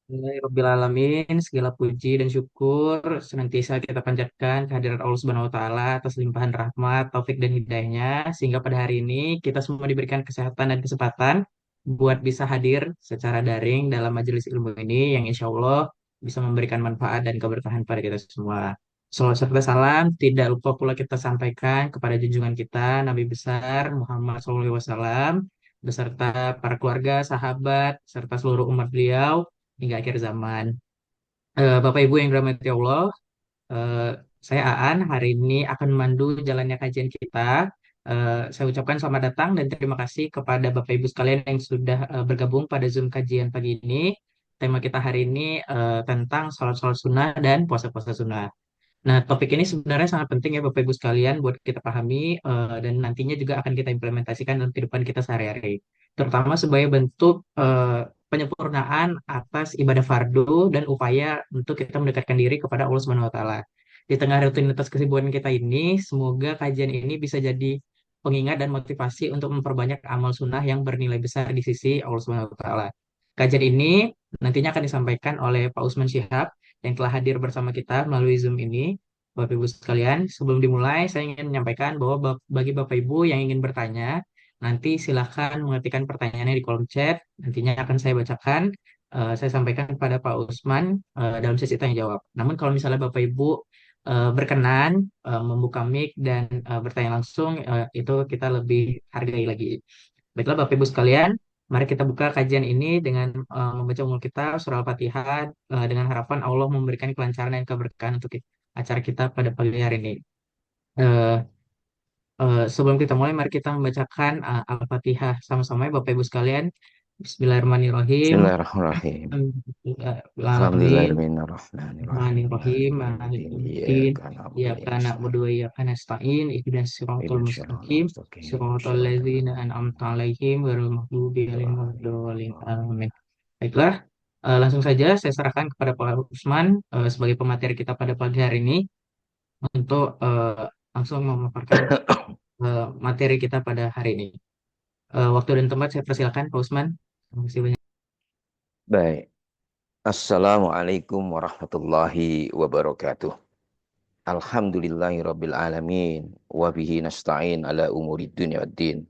Alamin, segala puji dan syukur senantiasa kita panjatkan kehadirat Allah Subhanahu wa taala atas limpahan rahmat, taufik dan hidayahnya sehingga pada hari ini kita semua diberikan kesehatan dan kesempatan buat bisa hadir secara daring dalam majelis ilmu ini yang insya Allah bisa memberikan manfaat dan keberkahan pada kita semua. Salawat serta salam tidak lupa pula kita sampaikan kepada junjungan kita Nabi besar Muhammad SAW beserta para keluarga, sahabat, serta seluruh umat beliau hingga akhir zaman. Bapak Ibu yang dirahmati Allah, eh, saya Aan hari ini akan memandu jalannya kajian kita. Saya ucapkan selamat datang dan terima kasih kepada Bapak Ibu sekalian yang sudah bergabung pada Zoom kajian pagi ini. Tema kita hari ini tentang sholat-sholat sunnah dan puasa-puasa sunnah. Nah, topik ini sebenarnya sangat penting ya Bapak Ibu sekalian buat kita pahami dan nantinya juga akan kita implementasikan dalam kehidupan kita sehari-hari. Terutama sebagai bentuk penyempurnaan atas ibadah fardu dan upaya untuk kita mendekatkan diri kepada Allah Subhanahu wa taala. Di tengah rutinitas kesibukan kita ini, semoga kajian ini bisa jadi pengingat dan motivasi untuk memperbanyak amal sunnah yang bernilai besar di sisi Allah Subhanahu wa taala. Kajian ini nantinya akan disampaikan oleh Pak Usman Syihab yang telah hadir bersama kita melalui Zoom ini. Bapak Ibu sekalian, sebelum dimulai, saya ingin menyampaikan bahwa bagi Bapak Ibu yang ingin bertanya, nanti silakan mengetikkan pertanyaannya di kolom chat. Nantinya akan saya bacakan, saya sampaikan kepada Pak Usman dalam sesi tanya jawab. Namun kalau misalnya Bapak Ibu berkenan membuka mic dan bertanya langsung, itu kita lebih hargai lagi. Baiklah Bapak Ibu sekalian, mari kita buka kajian ini dengan membaca umul kita surah Al-Fatihah dengan harapan Allah memberikan kelancaran dan keberkahan untuk acara kita pada pagi hari ini. Eh, Sebelum kita mulai, mari kita membacakan Al-Fatihah sama-sama ya Bapak Ibu sekalian. Bismillahirrahmanirrahim. Bismillahirrahmanirrahim. Alamin. Alhamdulillahirrahmanirrahim. Bismillahirrahmanirrahim. Maliki yaumiddin. Malikumiddin. Iyyaka na'budu wa Iyyaka iyyaka nasta'in. na'budu wa iyyaka nasta'in. Ihdinas siratal Ihdinas siratal mustaqim. mustaqim. Siratal Shiratal ladzina ladzina an'amta 'alaihim ghairil maghdubi 'alaihim an'amta waladdallin. 'alaihim. Amin. Baiklah, langsung saja saya serahkan kepada Pak Usman sebagai pemateri kita pada pagi hari ini untuk langsung memaparkan materi kita pada hari ini. Waktu dan tempat saya persilakan Pak Usman. Terima kasih banyak. Baik. Assalamualaikum warahmatullahi wabarakatuh. Alhamdulillahi rabbil alamin. Wa bihi nasta'in ala umuri dunya waddin.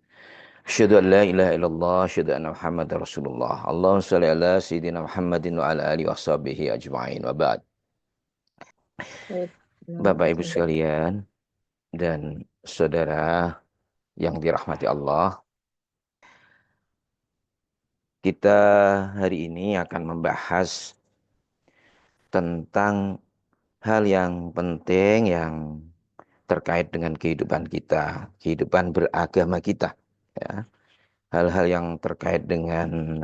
Asyhadu an la ilaha illallah, asyhadu anna Muhammadar Rasulullah. Allahumma shalli ala sayyidina Muhammadin wa ala alihi washabihi ajma'in. Wa ba'd. Baik. Bapak Ibu sekalian dan saudara yang dirahmati Allah, kita hari ini akan membahas tentang hal yang penting yang terkait dengan kehidupan kita, kehidupan beragama kita, ya. Hal-hal yang terkait dengan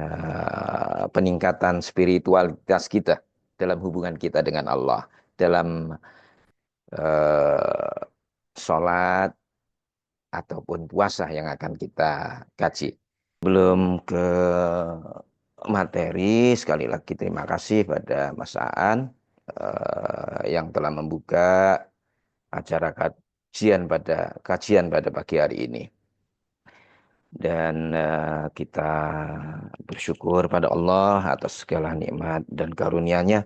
peningkatan spiritualitas kita dalam hubungan kita dengan Allah, dalam uh, sholat ataupun puasa yang akan kita kaji. Belum ke materi, sekali lagi terima kasih pada Mas Aan yang telah membuka acara kajian pada pagi hari ini. Dan kita bersyukur pada Allah atas segala nikmat dan karunia-Nya.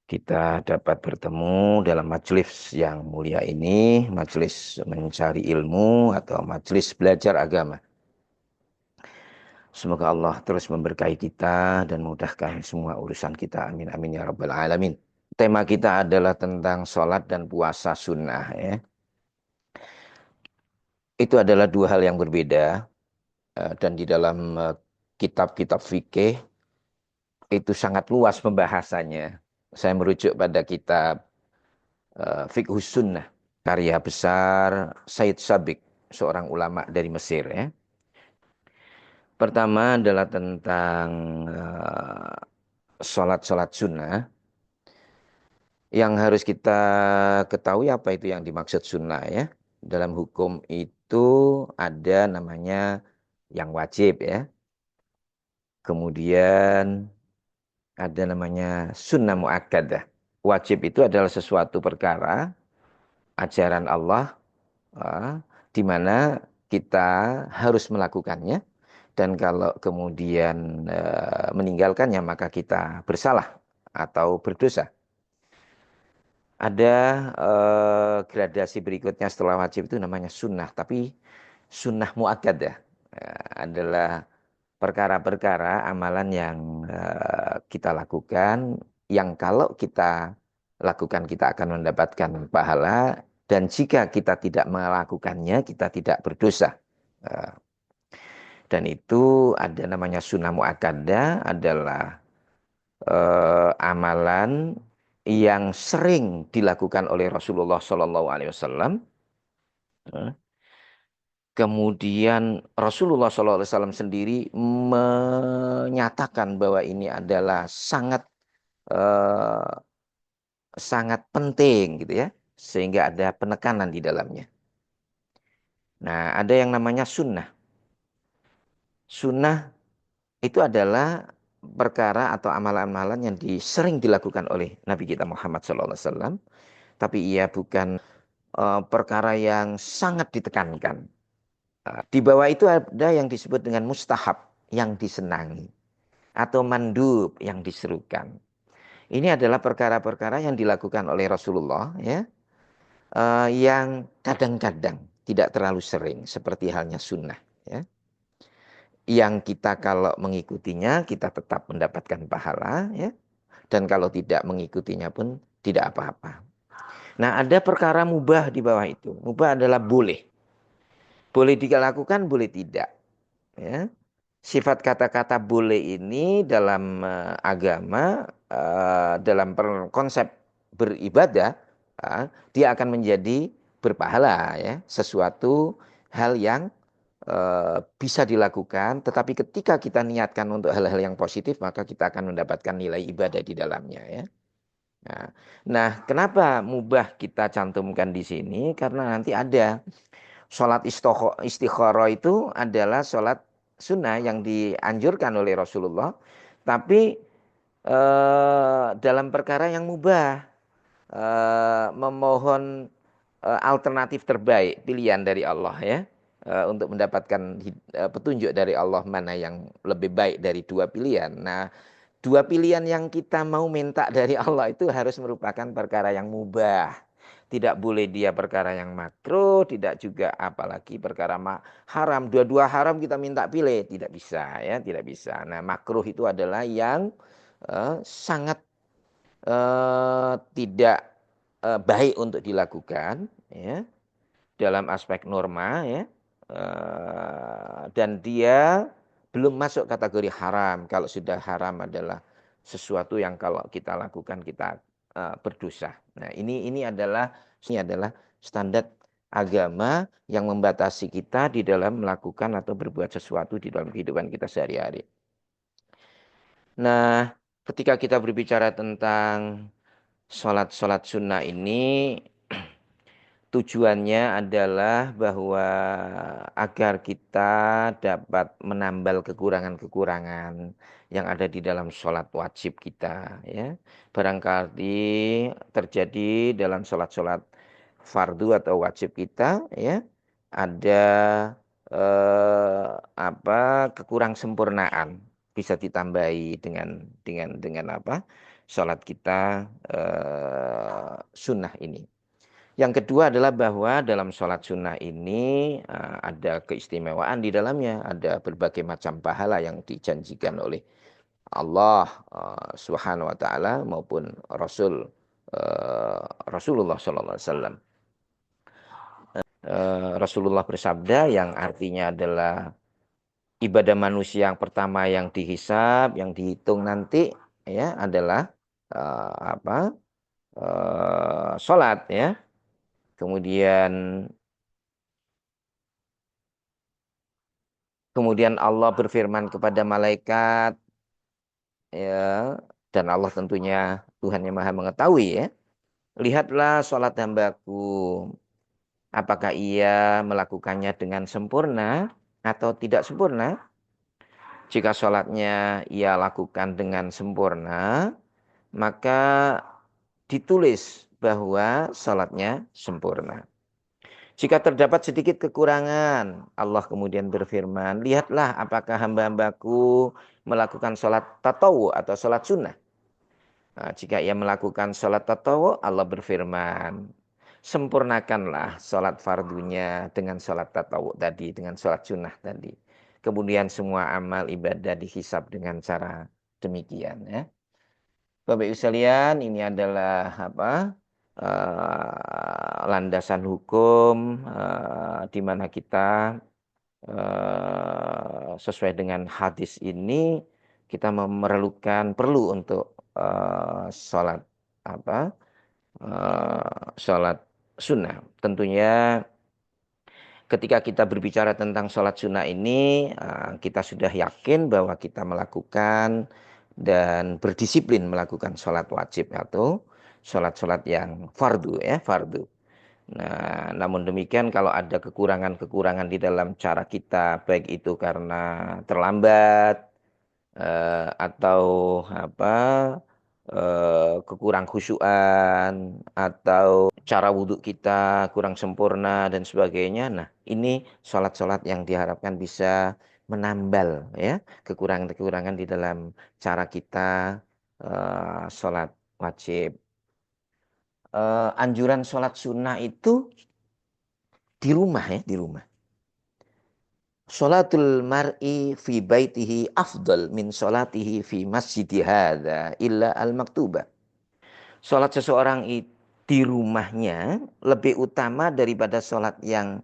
Kita dapat bertemu dalam majelis yang mulia ini, majelis mencari ilmu atau majelis belajar agama. Semoga Allah terus memberkahi kita dan mudahkan semua urusan kita. Amin, amin, ya rabbal alamin. Tema kita adalah tentang sholat dan puasa sunnah. Ya. Itu adalah dua hal yang berbeda. Dan di dalam kitab-kitab fikih itu sangat luas pembahasannya. Saya merujuk pada kitab Fiqhus Sunnah. Karya besar Said Sabiq, seorang ulama dari Mesir. Ya. Pertama adalah tentang sholat-sholat sunnah. Yang harus kita ketahui apa itu yang dimaksud sunnah ya. Dalam hukum itu ada namanya yang wajib ya. Kemudian ada namanya sunnah muakkadah. Wajib itu adalah sesuatu perkara, ajaran Allah, di mana kita harus melakukannya. Dan kalau kemudian meninggalkannya maka kita bersalah atau berdosa. Ada gradasi berikutnya setelah wajib itu namanya sunnah, tapi sunnah muakkadah adalah perkara-perkara amalan yang kita lakukan, yang kalau kita lakukan kita akan mendapatkan pahala, dan jika kita tidak melakukannya kita tidak berdosa. Eh, dan itu ada namanya sunnah muakkadah, adalah amalan yang sering dilakukan oleh Rasulullah Shallallahu Alaihi Wasallam. Kemudian Rasulullah SAW sendiri menyatakan bahwa ini adalah eh, sangat penting gitu ya, sehingga ada penekanan di dalamnya. Nah, ada yang namanya sunnah. Sunnah itu adalah perkara atau amalan-amalan yang sering dilakukan oleh Nabi kita Muhammad SAW, tapi ia bukan perkara yang sangat ditekankan. Di bawah itu ada yang disebut dengan mustahab, yang disenangi, atau mandub, yang diserukan. Ini adalah perkara-perkara yang dilakukan oleh Rasulullah, ya, yang kadang-kadang tidak terlalu sering, seperti halnya sunnah, ya. Yang kita kalau mengikutinya kita tetap mendapatkan pahala, ya. Dan kalau tidak mengikutinya pun tidak apa-apa. Nah, ada perkara mubah di bawah itu. Mubah adalah boleh. Boleh dilakukan, boleh tidak. Ya. Sifat kata-kata boleh ini dalam agama, dalam konsep beribadah, dia akan menjadi berpahala, ya, sesuatu hal yang bisa dilakukan, tetapi ketika kita niatkan untuk hal-hal yang positif, maka kita akan mendapatkan nilai ibadah di dalamnya, ya. Nah, kenapa mubah kita cantumkan di sini? Karena nanti ada sholat istikharah itu adalah sholat sunnah yang dianjurkan oleh Rasulullah, tapi dalam perkara yang mubah, memohon alternatif terbaik, pilihan dari Allah, ya, untuk mendapatkan petunjuk dari Allah mana yang lebih baik dari dua pilihan. Nah, dua pilihan yang kita mau minta dari Allah itu harus merupakan perkara yang mubah. Tidak boleh dia perkara yang makruh, tidak juga apalagi perkara haram. Dua-dua haram kita minta pilih, tidak bisa, ya, tidak bisa. Nah, makruh itu adalah yang sangat tidak baik untuk dilakukan, ya, dalam aspek norma, ya. Dan dia belum masuk kategori haram. Kalau sudah haram adalah sesuatu yang kalau kita lakukan kita berdosa. Nah, ini adalah standar agama yang membatasi kita di dalam melakukan atau berbuat sesuatu di dalam kehidupan kita sehari-hari. Nah, ketika kita berbicara tentang sholat sunnah ini, tujuannya adalah bahwa agar kita dapat menambal kekurangan-kekurangan yang ada di dalam sholat wajib kita, ya. Barangkali terjadi dalam sholat-sholat fardu atau wajib kita, ya, ada kekurang sempurnaan, bisa ditambahi dengan apa? Sholat kita sunnah ini. Yang kedua adalah bahwa dalam sholat sunnah ini ada keistimewaan di dalamnya. Ada berbagai macam pahala yang dijanjikan oleh Allah Subhanahu wa taala maupun Rasulullah sallallahu alaihi wasallam. Rasulullah bersabda yang artinya adalah ibadah manusia yang pertama yang dihisab, yang dihitung nanti, ya, adalah sholat, ya. Kemudian Allah berfirman kepada malaikat, ya, dan Allah tentunya Tuhan yang Maha mengetahui, ya. Lihatlah sholat hambaku, apakah ia melakukannya dengan sempurna atau tidak sempurna? Jika sholatnya ia lakukan dengan sempurna, maka ditulis bahwa sholatnya sempurna. Jika terdapat sedikit kekurangan, Allah kemudian berfirman, lihatlah apakah hamba-hambaku melakukan sholat tatawu atau sholat sunnah. Nah, jika ia melakukan sholat tatawu, Allah berfirman, sempurnakanlah sholat fardunya dengan sholat tatawu tadi, dengan sholat sunnah tadi. Kemudian semua amal ibadah dihisab dengan cara demikian ya. Bapak Ibu sekalian, ini adalah apa? Landasan hukum di mana kita sesuai dengan hadis ini kita perlu untuk sholat apa? Sholat sunnah. Tentunya ketika kita berbicara tentang sholat sunnah ini, kita sudah yakin bahwa kita melakukan dan berdisiplin melakukan sholat wajib atau sholat-sholat yang fardu ya, fardu. Nah, namun demikian kalau ada kekurangan-kekurangan di dalam cara kita, baik itu karena terlambat atau apa kekurang khusyuan atau cara wudhu kita kurang sempurna dan sebagainya. Nah, ini sholat-sholat yang diharapkan bisa menambal ya kekurangan-kekurangan di dalam cara kita sholat wajib. Anjuran sholat sunnah itu di rumah ya, di rumah. Sholatul mar'i fi baitihi afdal min sholatihi fi masjidi hadza illa al-maktubah. Sholat seseorang di rumahnya lebih utama daripada sholat yang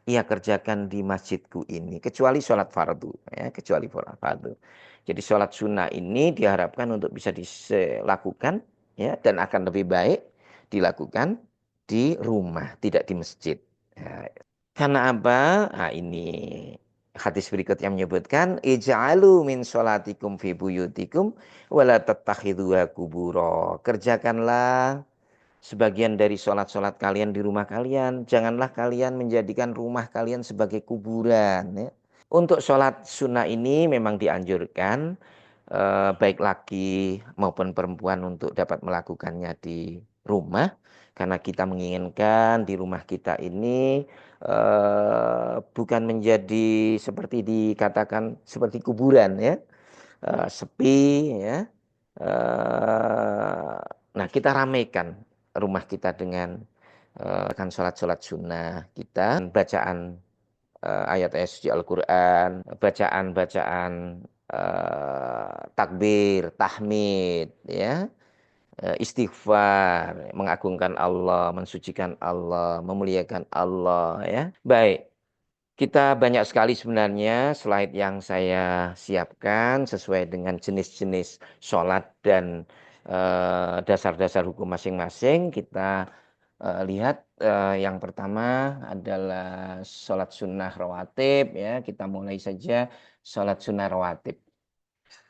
ia kerjakan di masjidku ini. Kecuali sholat fardu. Ya, kecuali sholat fardu. Jadi sholat sunnah ini diharapkan untuk bisa dilakukan ya, dan akan lebih baik dilakukan di rumah, tidak di masjid. Ya, karena apa? Nah, ini hadis berikut yang menyebutkan ij'alu min sholatikum fi buyutikum wala tattakhidhuha kubura. Kerjakanlah sebagian dari sholat-sholat kalian di rumah kalian. Janganlah kalian menjadikan rumah kalian sebagai kuburan. Ya. Untuk sholat sunnah ini memang dianjurkan baik laki maupun perempuan untuk dapat melakukannya di rumah. Karena kita menginginkan di rumah kita ini bukan menjadi seperti dikatakan seperti kuburan ya, sepi ya. Nah kita ramaikan rumah kita dengan kan sholat-sholat sunnah kita, bacaan ayat-ayat suci Al-Quran, bacaan-bacaan takbir, tahmid, ya, istighfar, mengagungkan Allah, mensucikan Allah, memuliakan Allah, ya. Baik, kita banyak sekali sebenarnya slide yang saya siapkan sesuai dengan jenis-jenis sholat dan dasar-dasar hukum masing-masing. Kita lihat yang pertama adalah sholat sunnah rawatib ya. Kita mulai saja sholat sunnah rawatib.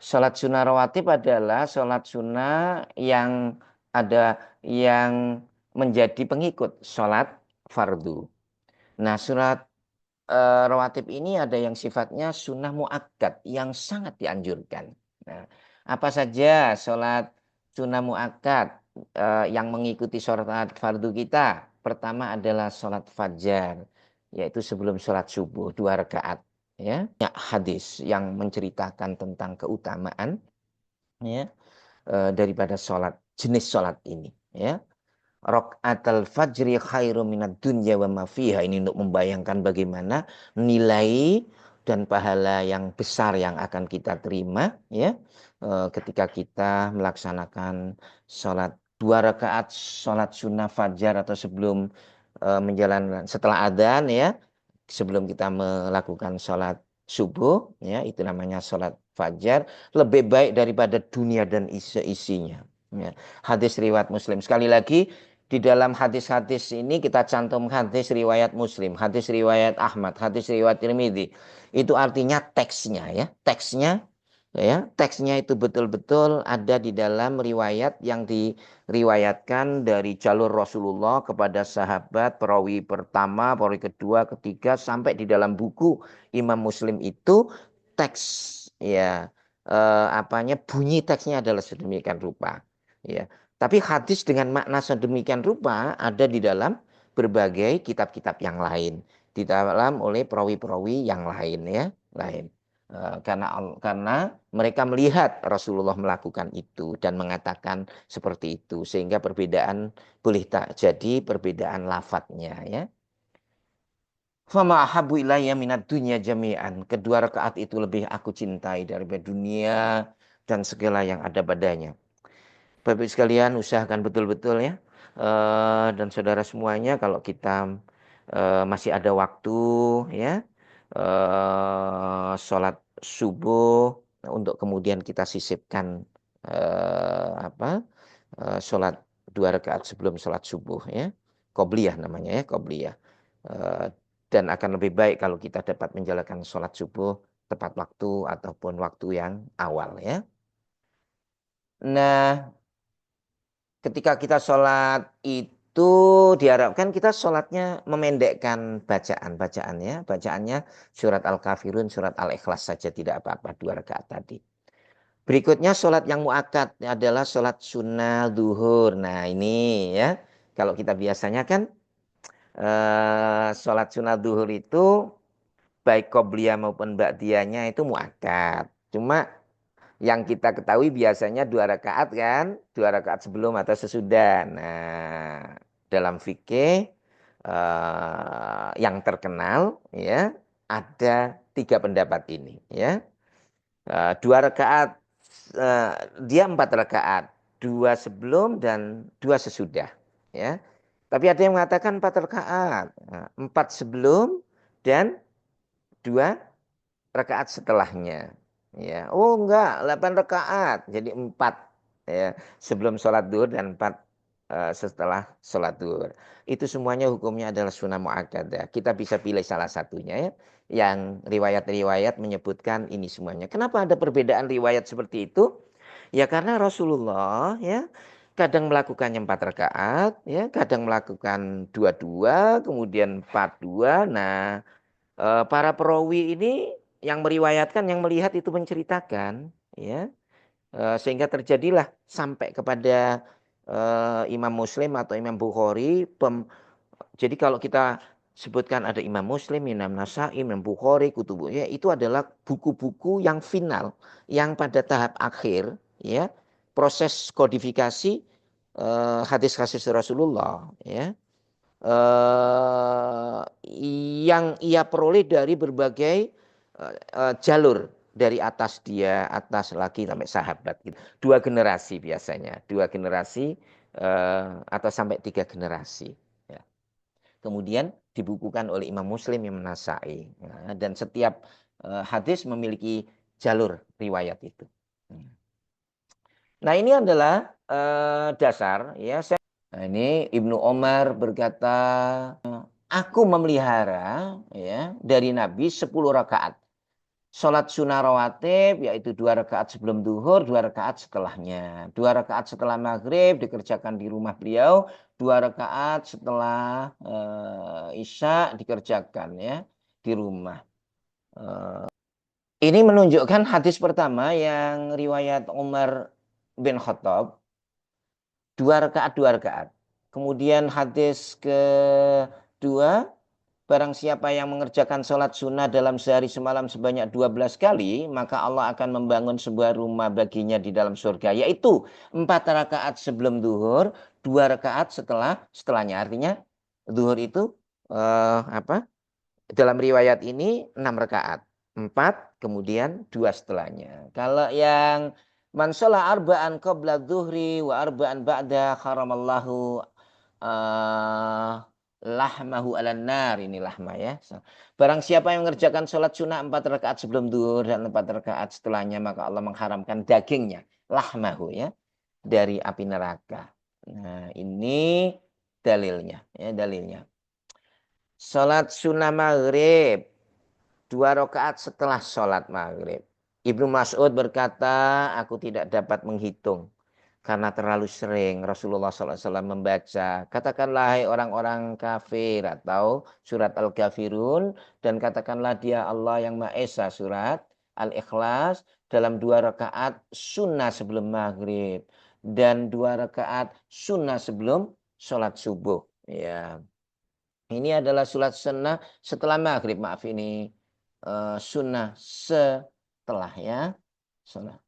Sholat sunnah rawatib adalah sholat sunnah yang ada yang menjadi pengikut sholat fardu. Nah, sholat rawatib ini ada yang sifatnya sunnah muakkad yang sangat dianjurkan. Nah, apa saja sholat sunnah muakkad yang mengikuti sholat fardu kita? Pertama adalah sholat fajar, yaitu sebelum sholat subuh 2 rakaat. Ya, hadis yang menceritakan tentang keutamaan ya daripada sholat jenis sholat ini. Ya, Rok'atal fajri khairum minad dunya wa ma fiha. Ini untuk membayangkan bagaimana nilai dan pahala yang besar yang akan kita terima ya ketika kita melaksanakan sholat 2 rakaat sholat sunnah fajar atau sebelum menjalankan setelah adzan ya, sebelum kita melakukan sholat subuh ya, itu namanya sholat fajar, lebih baik daripada dunia dan isinya ya. Hadis riwayat Muslim. Sekali lagi di dalam hadis-hadis ini kita cantum hadis riwayat Muslim, hadis riwayat Ahmad, hadis riwayat Tirmidzi. Itu artinya teksnya ya, teksnya itu betul-betul ada di dalam riwayat yang diriwayatkan dari jalur Rasulullah kepada sahabat, perawi pertama, perawi kedua, ketiga, sampai di dalam buku Imam Muslim itu teks ya bunyi teksnya adalah sedemikian rupa ya. Tapi hadis dengan makna sedemikian rupa ada di dalam berbagai kitab-kitab yang lain, di dalam oleh perawi-perawi yang lain ya, lain. Karena mereka melihat Rasulullah melakukan itu dan mengatakan seperti itu, sehingga perbedaan boleh tak jadi perbedaan lafadznya ya. Fama ahabu ilayya minad dunya jami'an. Kedua rakaat itu lebih aku cintai daripada dunia dan segala yang ada padanya. Bapak sekalian, usahakan betul-betul ya. Dan saudara semuanya, kalau kita masih ada waktu ya, sholat subuh untuk kemudian kita sisipkan sholat 2 rakaat sebelum sholat subuh ya, qobliyah namanya ya, qobliyah. Eh, dan akan lebih baik kalau kita dapat menjalankan sholat subuh tepat waktu ataupun waktu yang awal ya. Nah, ketika kita sholat itu diharapkan kita sholatnya memendekkan bacaan-bacaannya. Bacaannya surat Al-Kafirun, surat Al-Ikhlas saja, tidak apa-apa 2 rakaat tadi. Berikutnya sholat yang muakkad adalah sholat sunnah duhur. Nah ini ya, kalau kita biasanya kan sholat sunnah duhur itu baik qobliyah maupun ba'diyahnya itu muakkad. Cuma yang kita ketahui biasanya 2 rakaat kan, 2 rakaat sebelum atau sesudah. Nah, dalam fikih yang terkenal ya ada 3 pendapat ini ya. 2 rakaat, eh, dia 4 rakaat, 2 sebelum dan 2 sesudah ya. Tapi ada yang mengatakan 4 rakaat, 4 sebelum dan 2 rakaat setelahnya. Ya, oh enggak, 8 rakaat, jadi 4 ya sebelum sholat duhur dan 4 setelah sholat duhur. Itu semuanya hukumnya adalah sunnah muakkadah. Kita bisa pilih salah satunya ya. Yang riwayat-riwayat menyebutkan ini semuanya. Kenapa ada perbedaan riwayat seperti itu? Ya karena Rasulullah ya kadang melakukannya 4 rakaat, ya kadang melakukan 2-2, kemudian 4-2. Nah, para perawi ini yang meriwayatkan, yang melihat itu menceritakan, ya, sehingga terjadilah sampai kepada Imam Muslim atau Imam Bukhari. Jadi kalau kita sebutkan ada Imam Muslim, Imam Nasai, Imam Bukhari, kutubu, ya itu adalah buku-buku yang final, yang pada tahap akhir, ya, proses kodifikasi hadis-hadis Rasulullah, ya, eh, yang ia peroleh dari berbagai jalur, dari atas dia, atas lagi sampai sahabat gitu. 2 generasi biasanya, 2 generasi atau sampai 3 generasi. Ya. Kemudian dibukukan oleh Imam Muslim, Imam Nasai. Ya, dan setiap hadis memiliki jalur riwayat itu. Nah ini adalah dasar ya. Nah, ini Ibnu Omar berkata, aku memelihara ya dari Nabi 10 rakaat. Sholat sunnah rawatib yaitu 2 rakaat sebelum duhur, 2 rakaat setelahnya. 2 rakaat setelah maghrib dikerjakan di rumah beliau, 2 rakaat setelah isya dikerjakan ya di rumah. Ini menunjukkan hadis pertama yang riwayat Umar bin Khattab, 2 rakaat 2 rakaat. Kemudian hadis kedua, barang siapa yang mengerjakan sholat sunnah dalam sehari semalam sebanyak 12 kali, maka Allah akan membangun sebuah rumah baginya di dalam surga, yaitu 4 rakaat sebelum duhur, 2 rakaat setelahnya. Artinya duhur itu dalam riwayat ini 6 rakaat, 4 kemudian 2 setelahnya. Kalau yang man sholat arba'an qabla dhuhri wa arba'an ba'da haramallahu lahmahu alan nar, ini lahma ya. Barang siapa yang mengerjakan sholat sunnah 4 rakaat sebelum duhur dan 4 rakaat setelahnya, maka Allah mengharamkan dagingnya, lahmahu ya, dari api neraka. Nah ini dalilnya ya, dalilnya. Sholat sunnah maghrib 2 rakaat setelah sholat maghrib. Ibnu Mas'ud berkata, aku tidak dapat menghitung karena terlalu sering Rasulullah SAW membaca. Katakanlah hai orang-orang kafir atau surat Al-Kafirun, dan katakanlah dia Allah yang Maha Esa, surat Al-Ikhlas, dalam 2 rakaat sunnah sebelum maghrib dan 2 rakaat sunnah sebelum sholat subuh. Ya. Ini adalah sholat sunnah setelah maghrib. Maaf ini sunnah setelah ya. Sunnah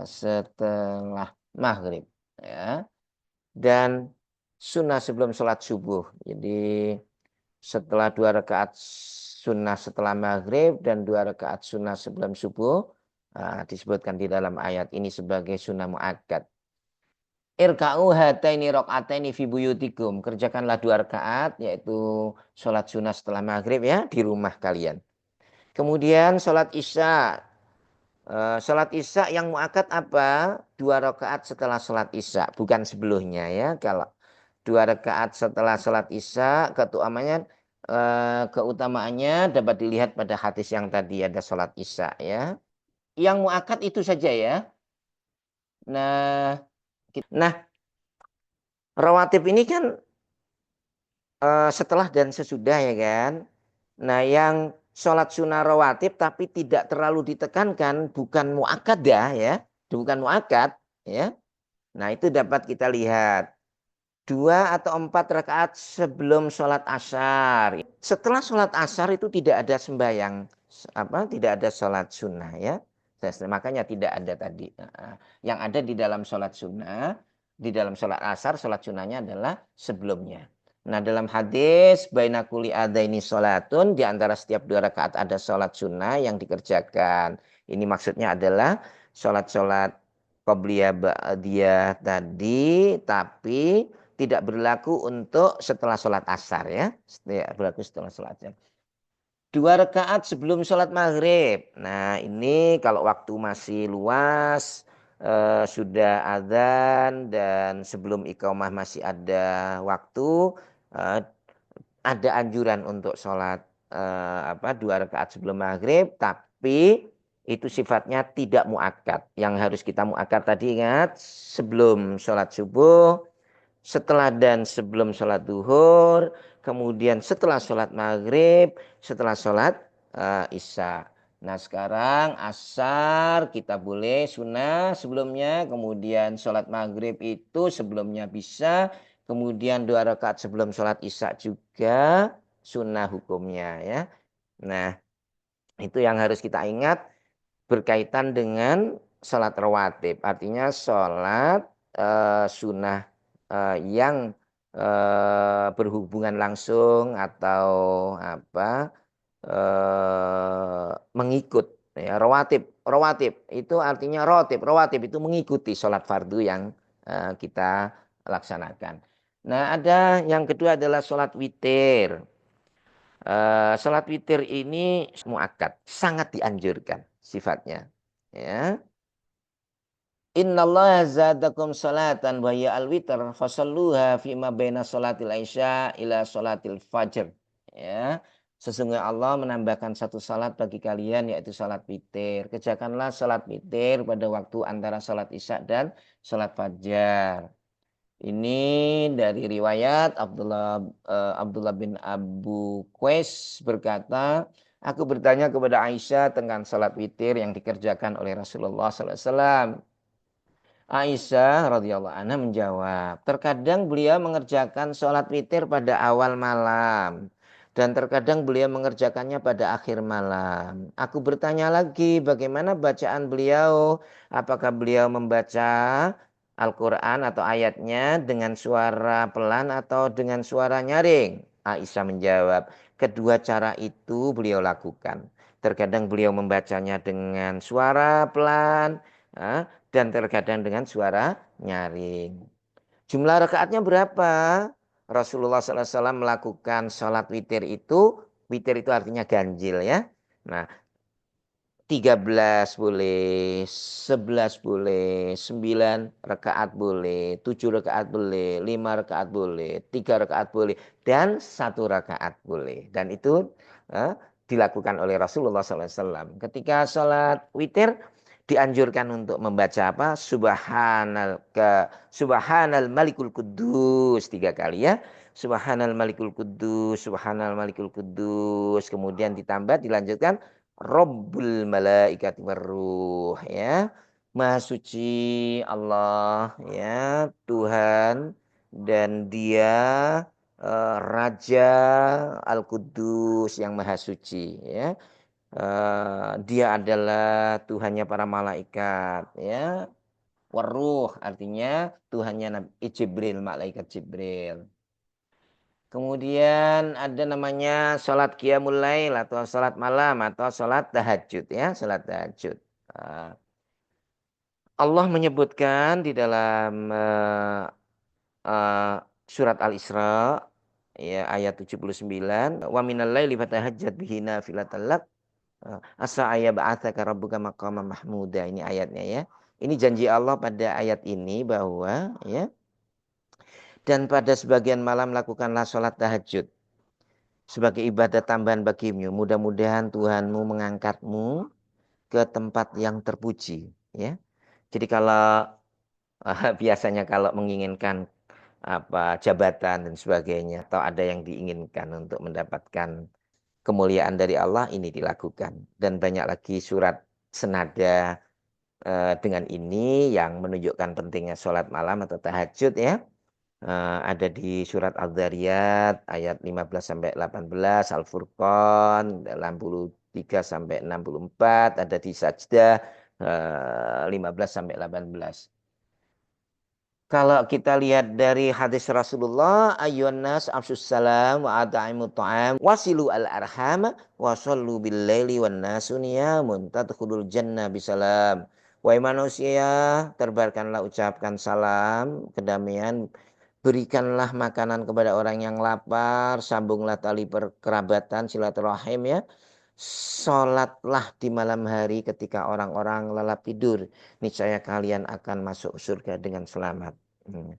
setelah maghrib. Ya. Dan sunnah sebelum sholat subuh. Jadi setelah 2 rakaat sunnah setelah maghrib dan 2 rakaat sunnah sebelum subuh. Disebutkan di dalam ayat ini sebagai sunnah muakkad. Irka'u hataini rakaataini fi buyutikum. Kerjakanlah 2 rakaat yaitu sholat sunnah setelah maghrib ya di rumah kalian. Kemudian sholat isya. Sholat isya yang muakkad apa? 2 rakaat setelah sholat isya, bukan sebelumnya ya. Kalau 2 rakaat setelah sholat isya, keutamaannya dapat dilihat pada hadis yang tadi ada sholat isya ya. Yang muakkad itu saja ya. Nah, nah rawatib ini kan setelah dan sesudah ya kan. Nah yang sholat sunnah rawatib tapi tidak terlalu ditekankan bukan muakkadah ya, bukan muakkad ya. Nah itu dapat kita lihat 2 atau 4 rakaat sebelum sholat asar. Setelah sholat asar itu tidak ada sembahyang tidak ada sholat sunnah ya. Makanya tidak ada tadi. Yang ada di dalam sholat sunnah, di dalam sholat asar, sholat sunnahnya adalah sebelumnya. Nah dalam hadis baina kulli adaini sholatun, di antara setiap 2 rakaat ada sholat sunnah yang dikerjakan. Ini maksudnya adalah sholat-sholat qobliyah ba'diyah tadi, tapi tidak berlaku untuk setelah sholat asar ya. Tidak berlaku setelah sholat asar. 2 rakaat sebelum sholat maghrib. Nah ini kalau waktu masih luas, sudah adzan dan sebelum iqamah masih ada waktu, eh, ada anjuran untuk sholat 2 rakaat sebelum maghrib, tapi itu sifatnya tidak muakkad. Yang harus kita muakkad tadi ingat sebelum sholat subuh, setelah dan sebelum sholat duhur, kemudian setelah sholat maghrib, setelah sholat isya. Nah sekarang asar kita boleh sunnah sebelumnya, kemudian sholat maghrib itu sebelumnya bisa, kemudian 2 rakaat sebelum sholat isya juga sunnah hukumnya ya. Nah itu yang harus kita ingat berkaitan dengan sholat rawatib. Artinya sholat sunnah yang berhubungan langsung atau mengikut ya, rawatib itu artinya rawatib itu mengikuti sholat fardu yang kita laksanakan. Nah ada yang kedua adalah sholat witir. Sholat witir ini muakkad, sangat dianjurkan sifatnya ya. Innallaha zadakum salatan wa ya al-witr fasalluha fima baina salatil isya ila salatil fajr. Ya. Sesungguhnya Allah menambahkan satu salat bagi kalian yaitu salat witir. Kerjakanlah salat witir pada waktu antara salat isya dan salat fajar. Ini dari riwayat Abdullah bin Abu Qais berkata, aku bertanya kepada Aisyah tentang salat witir yang dikerjakan oleh Rasulullah SAW. Aisyah radhiyallahu anha menjawab, terkadang beliau mengerjakan sholat witir pada awal malam dan terkadang beliau mengerjakannya pada akhir malam. Aku bertanya lagi, bagaimana bacaan beliau? Apakah beliau membaca Al-Quran atau ayatnya dengan suara pelan atau dengan suara nyaring? Aisyah menjawab, kedua cara itu beliau lakukan. Terkadang beliau membacanya dengan suara pelan, dan terkadang dengan suara nyaring. Jumlah rakaatnya berapa? Rasulullah SAW melakukan sholat witir itu artinya ganjil ya. Nah 13 boleh, 11 boleh, 9 rakaat boleh, 7 rakaat boleh, 5 rakaat boleh, 3 rakaat boleh, dan 1 rakaat boleh. Dan itu dilakukan oleh Rasulullah SAW. Ketika sholat witir dianjurkan untuk membaca apa? Subhanal Malikul Kudus 3 kali ya. Subhanal Malikul Kudus, Subhanal Malikul Kudus. Kemudian ditambah dilanjutkan Rabbul malaikati warruh ya. Maha suci Allah ya, Tuhan dan Dia Raja Al-Quddus yang Maha Suci, ya. Dia adalah Tuhannya para malaikat, ya. Waruh artinya Tuhannya Nabi Jibril, malaikat Jibril. Kemudian ada namanya sholat qiyamul lail atau sholat malam atau sholat tahajud, ya, sholat tahajud. Ah, Allah menyebutkan di dalam eh, surat Al-Isra, ya, ayat 79, wa minal laili fatahajjat bihi nafilatan lak, asa ayyab'atsaka rabbuka maqaman mahmuda. Ini ayatnya, ya. Ini janji Allah pada ayat ini bahwa, ya, dan pada sebagian malam lakukanlah sholat tahajud sebagai ibadah tambahan bagimu. Mudah-mudahan Tuhanmu mengangkatmu ke tempat yang terpuji, ya. Jadi kalau biasanya kalau menginginkan jabatan dan sebagainya atau ada yang diinginkan untuk mendapatkan kemuliaan dari Allah, ini dilakukan. Dan banyak lagi surat senada dengan ini yang menunjukkan pentingnya sholat malam atau tahajud, ya. Ada di surat Al-Dzariyat ayat 15 sampai 18, Al-Furqan 63 sampai 64, ada di Sajdah 15 sampai 18. Kalau kita lihat dari hadis Rasulullah, ayyuhan nas afsus salam wa at'imut ta'am wasilu al arham wa shallu bil laili wan nasu niyamun tadkhulul jannah bisalam. Wahai manusia, terbarkanlah ucapkan salam, kedamaian, berikanlah makanan kepada orang yang lapar, sambunglah tali perkerabatan, silaturahim, ya. Sholatlah di malam hari ketika orang-orang lelap tidur. Niscaya kalian akan masuk surga dengan selamat. Hmm.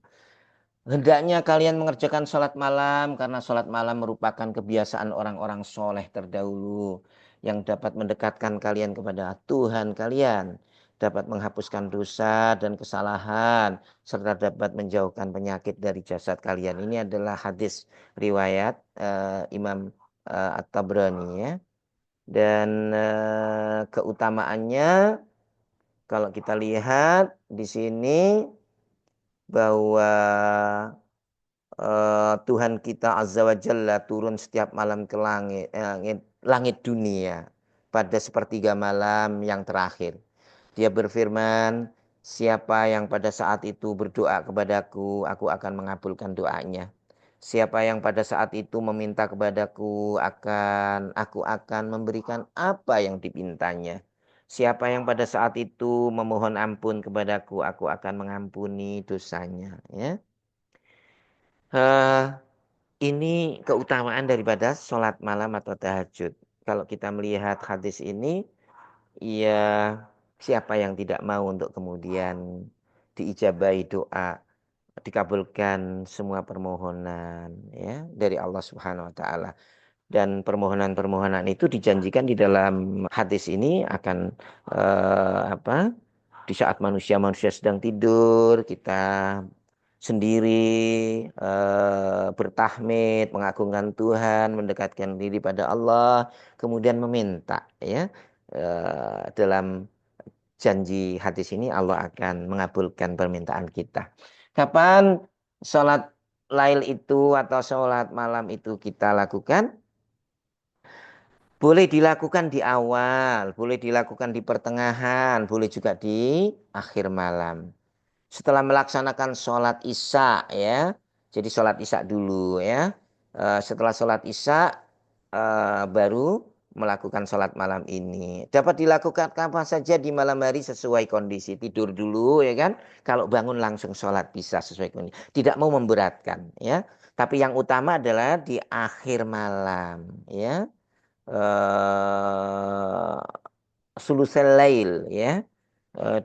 Hendaknya kalian mengerjakan sholat malam karena sholat malam merupakan kebiasaan orang-orang soleh terdahulu yang dapat mendekatkan kalian kepada Tuhan kalian, dapat menghapuskan dosa dan kesalahan, serta dapat menjauhkan penyakit dari jasad kalian. Ini adalah hadis riwayat Imam At-Tabrani, ya. Dan keutamaannya kalau kita lihat di sini bahwa Tuhan kita Azza wa Jalla turun setiap malam ke langit dunia pada sepertiga malam yang terakhir. Dia berfirman, siapa yang pada saat itu berdoa kepadaku, aku akan mengabulkan doanya. Siapa yang pada saat itu meminta kepadaku, aku akan memberikan apa yang dipintanya. Siapa yang pada saat itu memohon ampun kepadaku, aku akan mengampuni dosanya, ya. Eh, ini keutamaan daripada sholat malam atau tahajud. Kalau kita melihat hadis ini, ya, siapa yang tidak mau untuk kemudian diijabahi doa, dikabulkan semua permohonan, ya, dari Allah Subhanahu wa taala. Dan permohonan-permohonan itu dijanjikan di dalam hadis ini akan di saat manusia-manusia sedang tidur, kita sendiri bertahmid, mengagungkan Tuhan, mendekatkan diri pada Allah, kemudian meminta, ya. Dalam janji hadis ini Allah akan mengabulkan permintaan kita. Kapan sholat lail itu atau sholat malam itu kita lakukan? Boleh dilakukan di awal, boleh dilakukan di pertengahan, boleh juga di akhir malam. Setelah melaksanakan sholat isya, ya. Jadi sholat isya dulu, ya. Setelah sholat isya baru melakukan sholat malam ini. Dapat dilakukan kapan saja di malam hari sesuai kondisi. Tidur dulu, ya kan. Kalau bangun langsung sholat bisa sesuai kondisi. Tidak mau memberatkan, ya. Tapi yang utama adalah di akhir malam, ya. eh Sulusel lail, ya.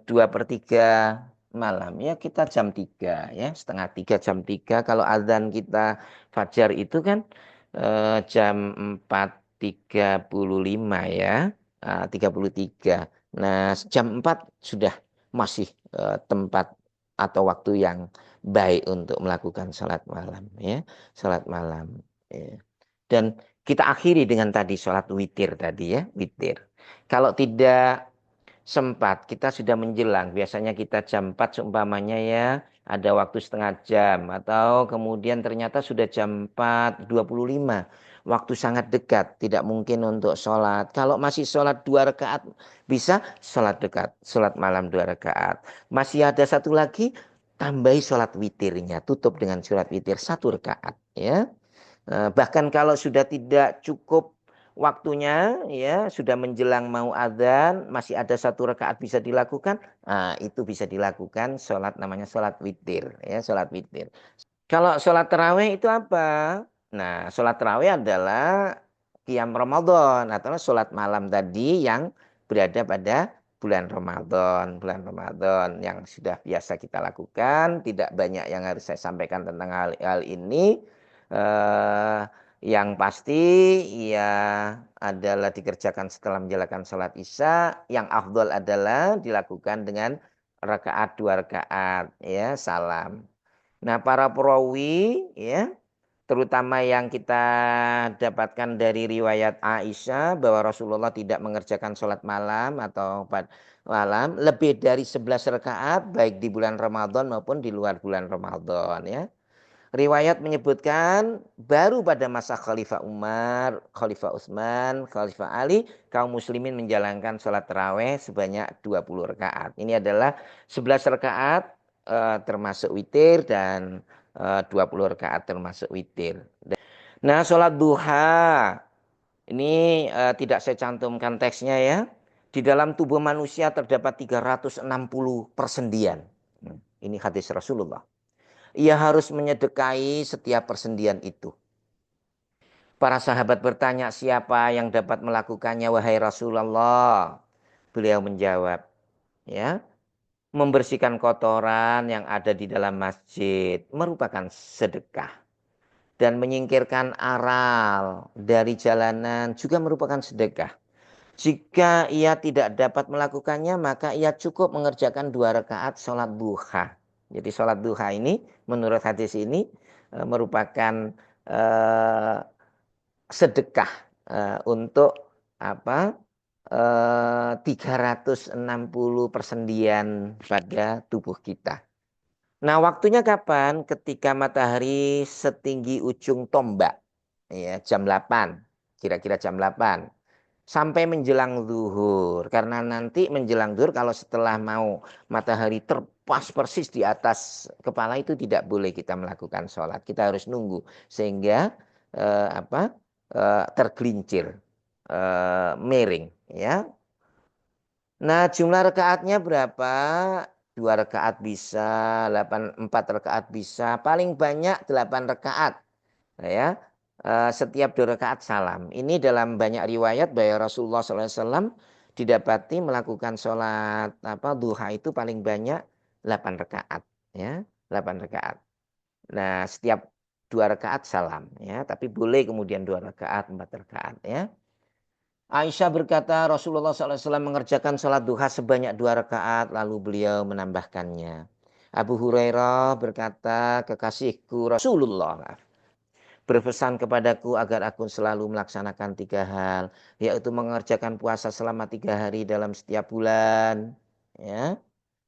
2/3 malam, ya, kita jam 3, ya, setengah 3, jam 3. Kalau azan kita fajar itu kan jam 4:35, ya, 33. Nah, jam 4 sudah masih tempat atau waktu yang baik untuk melakukan salat malam, ya, salat malam, ya. Dan kita akhiri dengan tadi sholat witir tadi, ya, witir. Kalau tidak sempat, kita sudah menjelang. Biasanya kita jam 4 seumpamanya ya, ada waktu setengah jam. Atau kemudian ternyata sudah jam 4:25. Waktu sangat dekat, tidak mungkin untuk sholat. Kalau masih sholat 2 rakaat, bisa sholat dekat, sholat malam 2 rakaat. Masih ada satu lagi, tambahi sholat witirnya, tutup dengan sholat witir 1 rakaat. Ya. Bahkan kalau sudah tidak cukup waktunya, ya sudah menjelang mau adzan, masih ada 1 rakaat bisa dilakukan, itu bisa dilakukan sholat namanya sholat witir, ya sholat witir. Kalau sholat tarawih itu apa? Nah, sholat tarawih adalah qiyam Ramadan atau sholat malam tadi yang berada pada bulan Ramadan yang sudah biasa kita lakukan. Tidak banyak yang harus saya sampaikan tentang hal ini. Eh, yang pasti ya adalah dikerjakan setelah menjalankan sholat isya. Yang afdol adalah dilakukan dengan rakaat 2 rakaat, ya salam. Nah, para perawi ya, terutama yang kita dapatkan dari riwayat Aisyah bahwa Rasulullah tidak mengerjakan sholat malam atau malam lebih dari 11 rakaat baik di bulan Ramadan maupun di luar bulan Ramadan ya. Riwayat menyebutkan baru pada masa Khalifah Umar, Khalifah Utsman, Khalifah Ali, kaum muslimin menjalankan sholat taraweh sebanyak 20 rakaat. Ini adalah 11 rakaat termasuk witir dan 20 rakaat termasuk witir. Nah, sholat duha ini tidak saya cantumkan teksnya ya. Di dalam tubuh manusia terdapat 360 persendian. Ini hadis Rasulullah. Ia harus menyedekahi setiap persendian itu. Para sahabat bertanya, siapa yang dapat melakukannya wahai Rasulullah? Beliau menjawab, ya, membersihkan kotoran yang ada di dalam masjid merupakan sedekah dan menyingkirkan aral dari jalanan juga merupakan sedekah. Jika ia tidak dapat melakukannya, maka ia cukup mengerjakan 2 rakaat sholat duha. Jadi sholat duha ini menurut hadis ini merupakan eh, sedekah untuk apa? 360 persendian pada tubuh kita. Nah, waktunya kapan? Ketika matahari setinggi ujung tombak. Ya, jam 8. Kira-kira jam 8 sampai menjelang zuhur. Karena nanti menjelang zuhur kalau setelah mau matahari terpas persis di atas kepala itu tidak boleh kita melakukan sholat. Kita harus nunggu sehingga tergelincir, miring. Ya. Nah, jumlah rakaatnya berapa? 2 rakaat bisa, 4 rakaat bisa, paling banyak 8 rakaat. Nah, ya, setiap 2 rakaat salam. Ini dalam banyak riwayat bahwa Rasulullah SAW didapati melakukan sholat duha itu paling banyak 8 rakaat, ya, 8 rakaat. Nah, setiap 2 rakaat salam, ya, tapi boleh kemudian 2 rakaat, 4 rakaat, ya. Aisyah berkata Rasulullah SAW mengerjakan sholat duha sebanyak 2 rakaat lalu beliau menambahkannya. Abu Hurairah berkata kekasihku Rasulullah berpesan kepadaku agar aku selalu melaksanakan 3 hal, yaitu mengerjakan puasa selama 3 hari dalam setiap bulan, ya.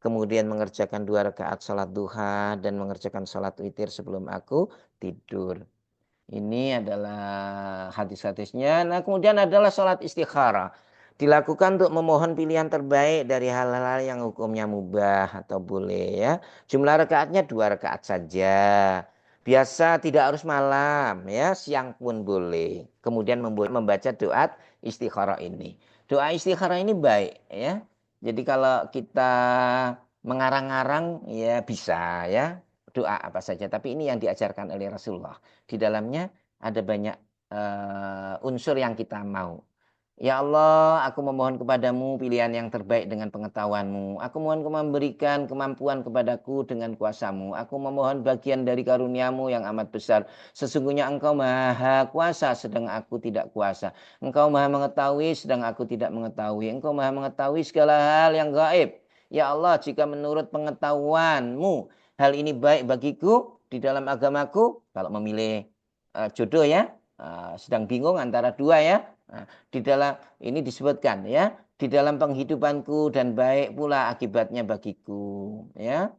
Kemudian mengerjakan 2 rakaat sholat duha dan mengerjakan sholat witir sebelum aku tidur. Ini adalah hadis-hadisnya. Nah, kemudian adalah sholat istikharah. Dilakukan untuk memohon pilihan terbaik dari hal-hal yang hukumnya mubah atau boleh ya. Jumlah rakaatnya 2 rakaat saja. Biasa tidak harus malam ya, siang pun boleh. Kemudian membaca doa istikharah ini. Doa istikharah ini baik ya. Jadi kalau kita mengarang-arang ya bisa ya. Doa apa saja, tapi ini yang diajarkan oleh Rasulullah. Di dalamnya ada banyak unsur yang kita mau. Ya Allah, aku memohon kepadamu pilihan yang terbaik dengan pengetahuanmu. Aku mohon kau memberikan kemampuan kepadaku dengan kuasamu. Aku memohon bagian dari karuniamu yang amat besar. Sesungguhnya engkau maha kuasa sedang aku tidak kuasa. Engkau maha mengetahui sedang aku tidak mengetahui. Engkau maha mengetahui segala hal yang gaib. Ya Allah, jika menurut pengetahuanmu hal ini baik bagiku di dalam agamaku, kalau memilih jodoh ya, sedang bingung antara dua ya. Nah, di dalam ini disebutkan ya, di dalam penghidupanku dan baik pula akibatnya bagiku, ya.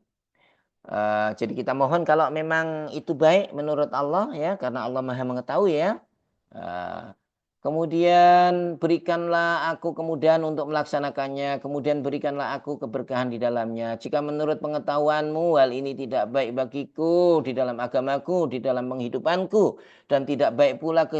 Jadi kita mohon kalau memang itu baik menurut Allah, ya, karena Allah Maha mengetahui, ya. Uh, Kemudian berikanlah aku kemudahan untuk melaksanakannya. Kemudian berikanlah aku keberkahan di dalamnya. Jika menurut pengetahuanmu hal ini tidak baik bagiku di dalam agamaku, di dalam penghidupanku, dan tidak baik pula ke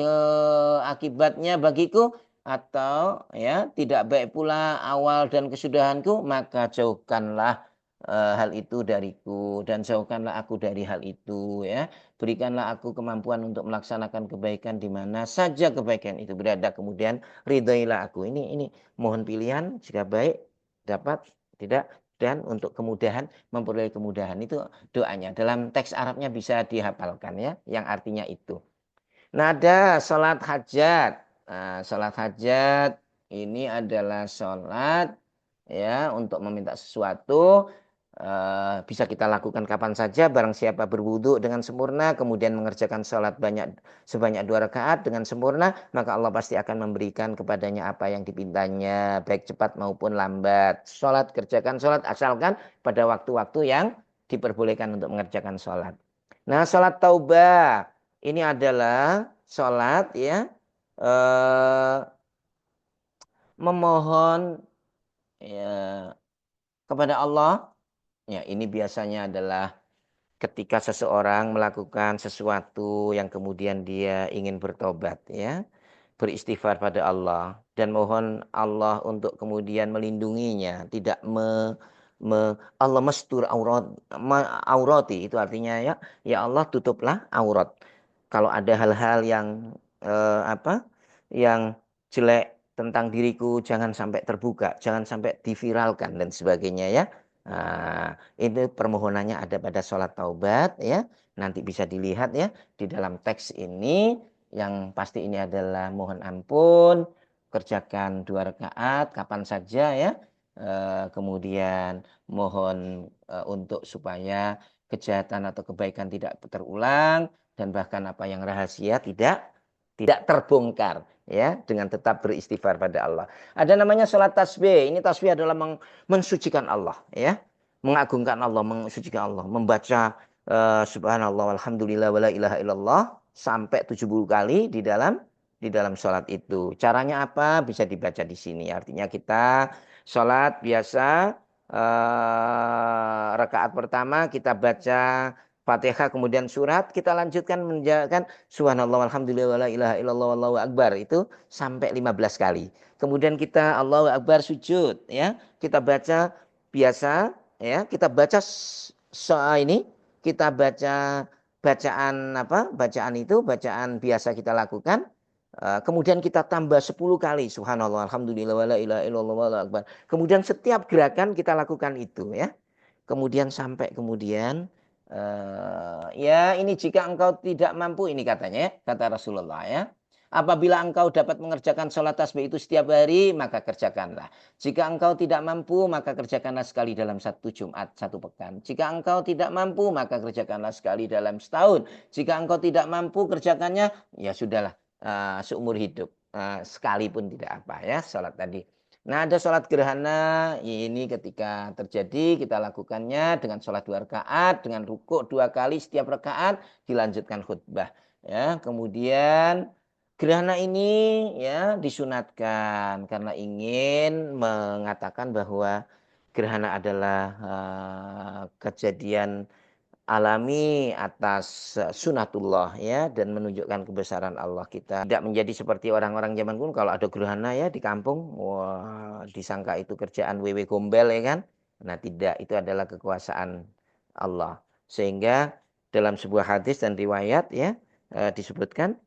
akibatnya bagiku, atau ya tidak baik pula awal dan kesudahanku, maka jauhkanlah hal itu dariku dan jauhkanlah aku dari hal itu, ya. Berikanlah aku kemampuan untuk melaksanakan kebaikan di mana saja kebaikan itu berada. Kemudian ridhoilah aku. Ini mohon pilihan jika baik dapat, tidak, dan untuk kemudahan memperoleh kemudahan. Itu doanya. Dalam teks Arabnya bisa dihafalkan, ya, yang artinya itu. Nada salat hajat. Nah, salat hajat ini adalah salat, ya, untuk meminta sesuatu. Bisa kita lakukan kapan saja, barang siapa berwudu dengan sempurna kemudian mengerjakan salat sebanyak 2 rakaat dengan sempurna, maka Allah pasti akan memberikan kepadanya apa yang dipintanya, baik cepat maupun lambat. Kerjakan salat asalkan pada waktu-waktu yang diperbolehkan untuk mengerjakan salat. Nah, salat taubah ini adalah salat, ya, eh, memohon, ya, kepada Allah. Ya, ini biasanya adalah ketika seseorang melakukan sesuatu yang kemudian dia ingin bertobat, ya, beristighfar pada Allah dan mohon Allah untuk kemudian melindunginya, tidak Allah mestur aurati, itu artinya, ya, ya Allah tutuplah aurat. Kalau ada hal-hal yang yang jelek tentang diriku jangan sampai terbuka, jangan sampai diviralkan dan sebagainya, ya. Nah, itu permohonannya ada pada sholat taubat, ya. Nanti bisa dilihat, ya, di dalam teks ini. Yang pasti ini adalah mohon ampun, kerjakan 2 rakaat kapan saja, ya. Kemudian mohon untuk supaya kejahatan atau kebaikan tidak terulang, dan bahkan apa yang rahasia tidak terbongkar, ya, dengan tetap beristighfar pada Allah. Ada namanya salat tasbih. Ini tasbih adalah mensucikan Allah, ya. Mengagungkan Allah, mensucikan Allah, membaca subhanallah walhamdulillah wala ilaha illallah sampai 70 kali di dalam salat itu. Caranya apa? Bisa dibaca di sini. Artinya kita salat biasa, rakaat pertama kita baca Fatihah kemudian surat, kita lanjutkan menjalankan subhanallah walhamdulillah wala ilaha illallah wallahu akbar itu sampai 15 kali. Kemudian kita Allahu akbar sujud, ya. Kita baca biasa, ya. Kita baca ini, kita baca bacaan apa? Bacaan biasa kita lakukan. Kemudian kita tambah 10 kali subhanallah alhamdulillah wala ilaha illallah wallahu akbar. Kemudian setiap gerakan kita lakukan itu, ya. Kemudian sampai kemudian ya, ini jika engkau tidak mampu, ini katanya, ya, kata Rasulullah, ya. Apabila engkau dapat mengerjakan sholat tasbih itu setiap hari, maka kerjakanlah. Jika engkau tidak mampu, maka kerjakanlah sekali dalam 1 Jumat, 1 pekan. Jika engkau tidak mampu, maka kerjakanlah sekali dalam setahun. Jika engkau tidak mampu kerjakannya, ya sudahlah, seumur hidup. Sekalipun tidak apa, ya, sholat tadi. Nah, ada sholat gerhana, ini ketika terjadi kita lakukannya dengan sholat 2 rakaat, dengan rukuk 2 kali setiap rakaat, dilanjutkan khutbah, ya. Kemudian gerhana ini, ya, disunatkan karena ingin mengatakan bahwa gerhana adalah kejadian alami atas sunatullah, ya, dan menunjukkan kebesaran Allah. Kita tidak menjadi seperti orang-orang zaman kuno, kalau ada gerhana, ya, di kampung, wah, disangka itu kerjaan wewe gombel, ya kan. Nah, tidak, itu adalah kekuasaan Allah. Sehingga dalam sebuah hadis dan riwayat, ya, disebutkan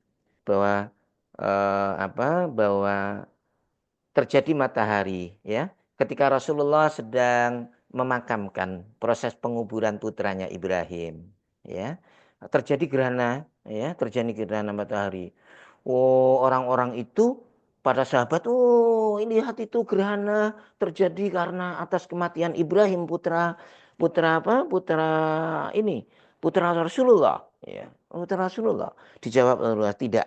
bahwa bahwa terjadi matahari, ya, ketika Rasulullah sedang memakamkan proses penguburan putranya Ibrahim, ya, terjadi gerhana, ya, terjadi gerhana matahari. Oh, orang-orang itu, pada sahabat, oh, ini lihat itu gerhana terjadi karena atas kematian Ibrahim putra putra apa putra ini putra Rasulullah, ya, putra Rasulullah. Dijawab Rasulullah, tidak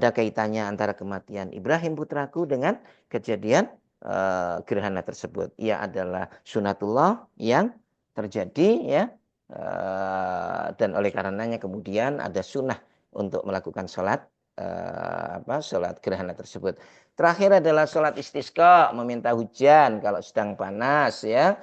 ada kaitannya antara kematian Ibrahim putraku dengan kejadian gerhana tersebut. Ia adalah sunatullah yang terjadi ya, dan oleh karenanya kemudian ada sunnah untuk melakukan sholat sholat gerhana tersebut. Terakhir adalah sholat istisqa, meminta hujan kalau sedang panas ya,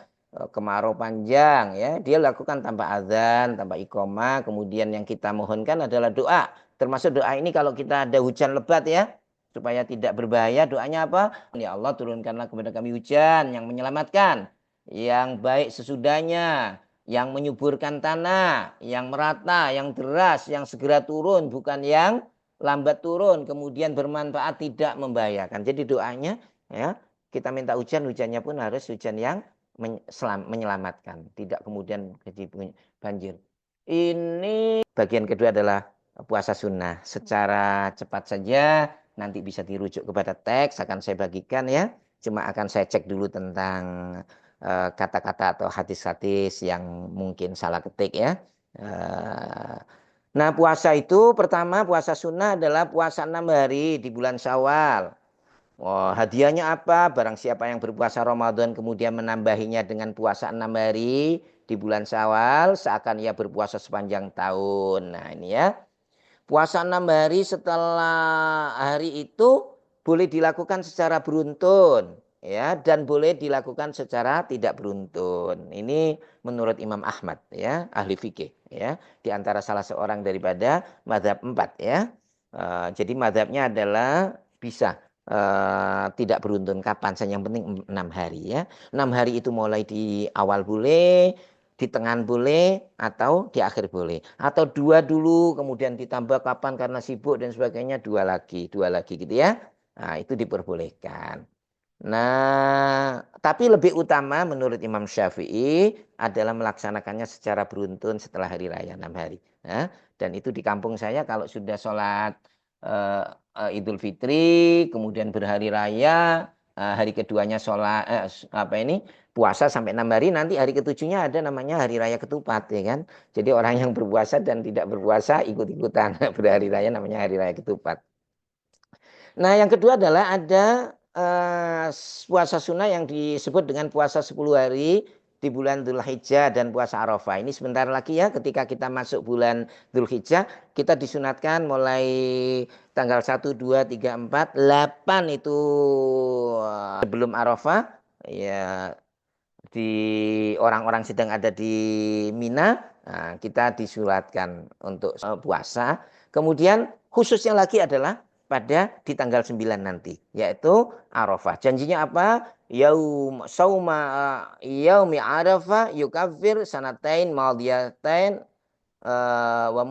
kemarau panjang ya, dia lakukan tanpa azan, tanpa iqomah. Kemudian yang kita mohonkan adalah doa. Termasuk doa ini kalau kita ada hujan lebat ya, supaya tidak berbahaya, doanya apa? Ya Allah, turunkanlah kepada kami hujan yang menyelamatkan, yang baik sesudahnya, yang menyuburkan tanah, yang merata, yang deras, yang segera turun, bukan yang lambat turun, kemudian bermanfaat, tidak membahayakan. Jadi doanya ya, kita minta hujan, hujannya pun harus hujan yang menyelamatkan, tidak kemudian jadi banjir. Ini bagian kedua adalah puasa sunnah. Secara cepat saja, nanti bisa dirujuk kepada teks, akan saya bagikan ya. Cuma akan saya cek dulu tentang kata-kata atau hadis-hadis yang mungkin salah ketik ya. Nah, puasa itu pertama, puasa sunnah adalah puasa 6 hari di bulan Syawal. Oh, hadiahnya apa? Barang siapa yang berpuasa Ramadan kemudian menambahinya dengan puasa 6 hari di bulan Syawal, seakan ia berpuasa sepanjang tahun. Nah, ini ya. Puasa 6 hari setelah hari itu boleh dilakukan secara beruntun ya, dan boleh dilakukan secara tidak beruntun. Ini menurut Imam Ahmad ya, ahli fikih ya, di antara salah seorang daripada mazhab 4 ya. Jadi mazhabnya adalah bisa tidak beruntun kapan saja, yang penting 6 hari ya. 6 hari itu mulai di awal boleh, di tengah boleh, atau di akhir boleh, atau 2 dulu kemudian ditambah kapan karena sibuk dan sebagainya, 2 lagi gitu ya. Nah, itu diperbolehkan. Nah, tapi lebih utama menurut Imam Syafi'i adalah melaksanakannya secara beruntun setelah hari raya 6 hari. Nah, dan itu di kampung saya kalau sudah sholat Idul Fitri, kemudian berhari raya, hari keduanya sholat puasa sampai 6 hari, nanti hari ketujuhnya ada namanya hari raya ketupat ya kan. Jadi orang yang berpuasa dan tidak berpuasa ikut-ikutan berhari raya, namanya hari raya ketupat. Nah, yang kedua adalah ada puasa sunnah yang disebut dengan puasa 10 hari di bulan Dzulhijjah dan puasa Arafah. Ini sebentar lagi ya, ketika kita masuk bulan Dzulhijjah, kita disunatkan mulai tanggal 1, 2, 3, 4, 8 itu sebelum Arafah ya, di orang-orang sedang ada di Mina, nah, kita disulatkan untuk puasa. Kemudian khususnya lagi adalah pada di tanggal 9 nanti, yaitu Arafah. Janjinya apa? Yaumi Arafah yukafir sanatain madiyatain wa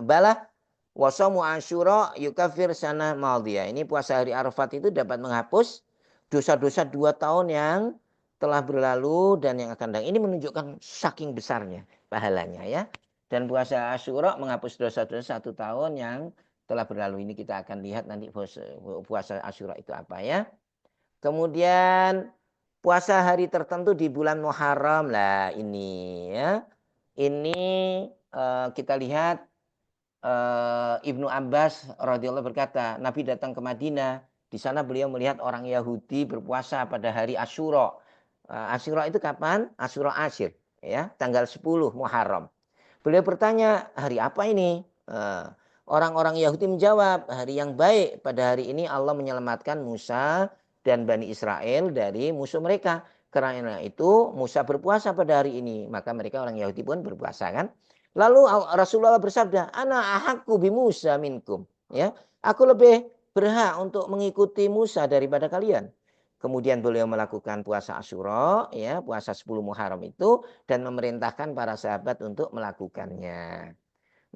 balah wasamu Asyura yukafir sana maldiyah. Ini puasa hari Arafat itu dapat menghapus dosa-dosa 2 tahun yang telah berlalu dan yang akan datang. Ini menunjukkan saking besarnya pahalanya ya. Dan puasa Asyura menghapus dosa-dosa 1 tahun yang telah berlalu. Ini kita akan lihat nanti puasa Asyura itu apa ya. Kemudian puasa hari tertentu di bulan Muharram lah ini ya. Ini kita lihat Ibnu Abbas radhiyallahu berkata, Nabi datang ke Madinah. Di sana beliau melihat orang Yahudi berpuasa pada hari Asyura. Asyura itu kapan? Asyura Asyir, ya, tanggal 10 Muharram. Beliau bertanya, hari apa ini? Orang-orang Yahudi menjawab, hari yang baik. Pada hari ini Allah menyelamatkan Musa dan Bani Israel dari musuh mereka. Karena itu Musa berpuasa pada hari ini. Maka mereka orang Yahudi pun berpuasa kan. Lalu Rasulullah bersabda, ana ahakku bi Musa minkum. Ya, aku lebih berhak untuk mengikuti Musa daripada kalian. Kemudian beliau melakukan puasa Asyura, ya, puasa 10 Muharram itu, dan memerintahkan para sahabat untuk melakukannya.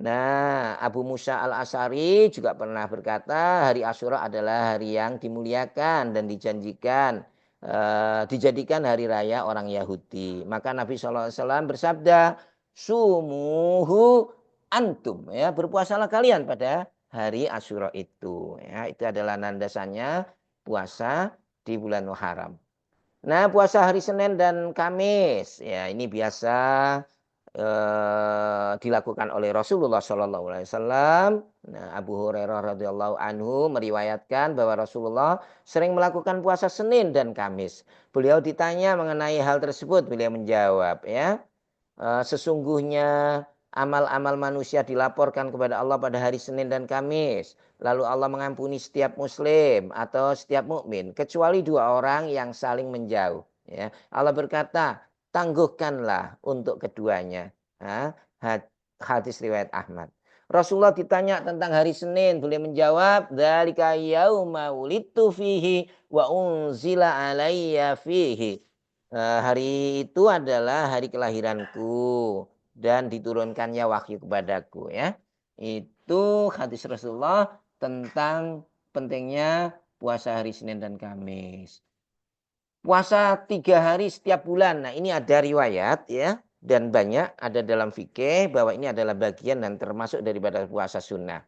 Nah, Abu Musa al-Asy'ari juga pernah berkata, hari Asyura adalah hari yang dimuliakan dan dijadikan hari raya orang Yahudi. Maka Nabi SAW bersabda, sumuhu antum, ya, berpuasalah kalian pada hari Asyura itu. Ya, itu adalah landasannya puasa di bulan Muharram. Nah, puasa hari Senin dan Kamis, ya, ini biasa dilakukan oleh Rasulullah Shallallahu Alaihi Wasallam. Nah, Abu Hurairah radhiyallahu anhu meriwayatkan bahwa Rasulullah sering melakukan puasa Senin dan Kamis. Beliau ditanya mengenai hal tersebut, beliau menjawab, ya, sesungguhnya amal-amal manusia dilaporkan kepada Allah pada hari Senin dan Kamis. Lalu Allah mengampuni setiap muslim atau setiap mukmin kecuali dua orang yang saling menjauh. Ya. Allah berkata, tangguhkanlah untuk keduanya. Hadis riwayat Ahmad. Rasulullah ditanya tentang hari Senin, beliau menjawab, dzalika yauma wulidtu fihi wa unzila alayya fihi. Hari itu adalah hari kelahiranku dan diturunkannya wahyu kepadaku, ya. Itu hadis Rasulullah tentang pentingnya puasa hari Senin dan Kamis. Puasa 3 hari setiap bulan. Nah, ini ada riwayat, ya, dan banyak ada dalam fikih bahwa ini adalah bagian dan termasuk daripada puasa sunnah.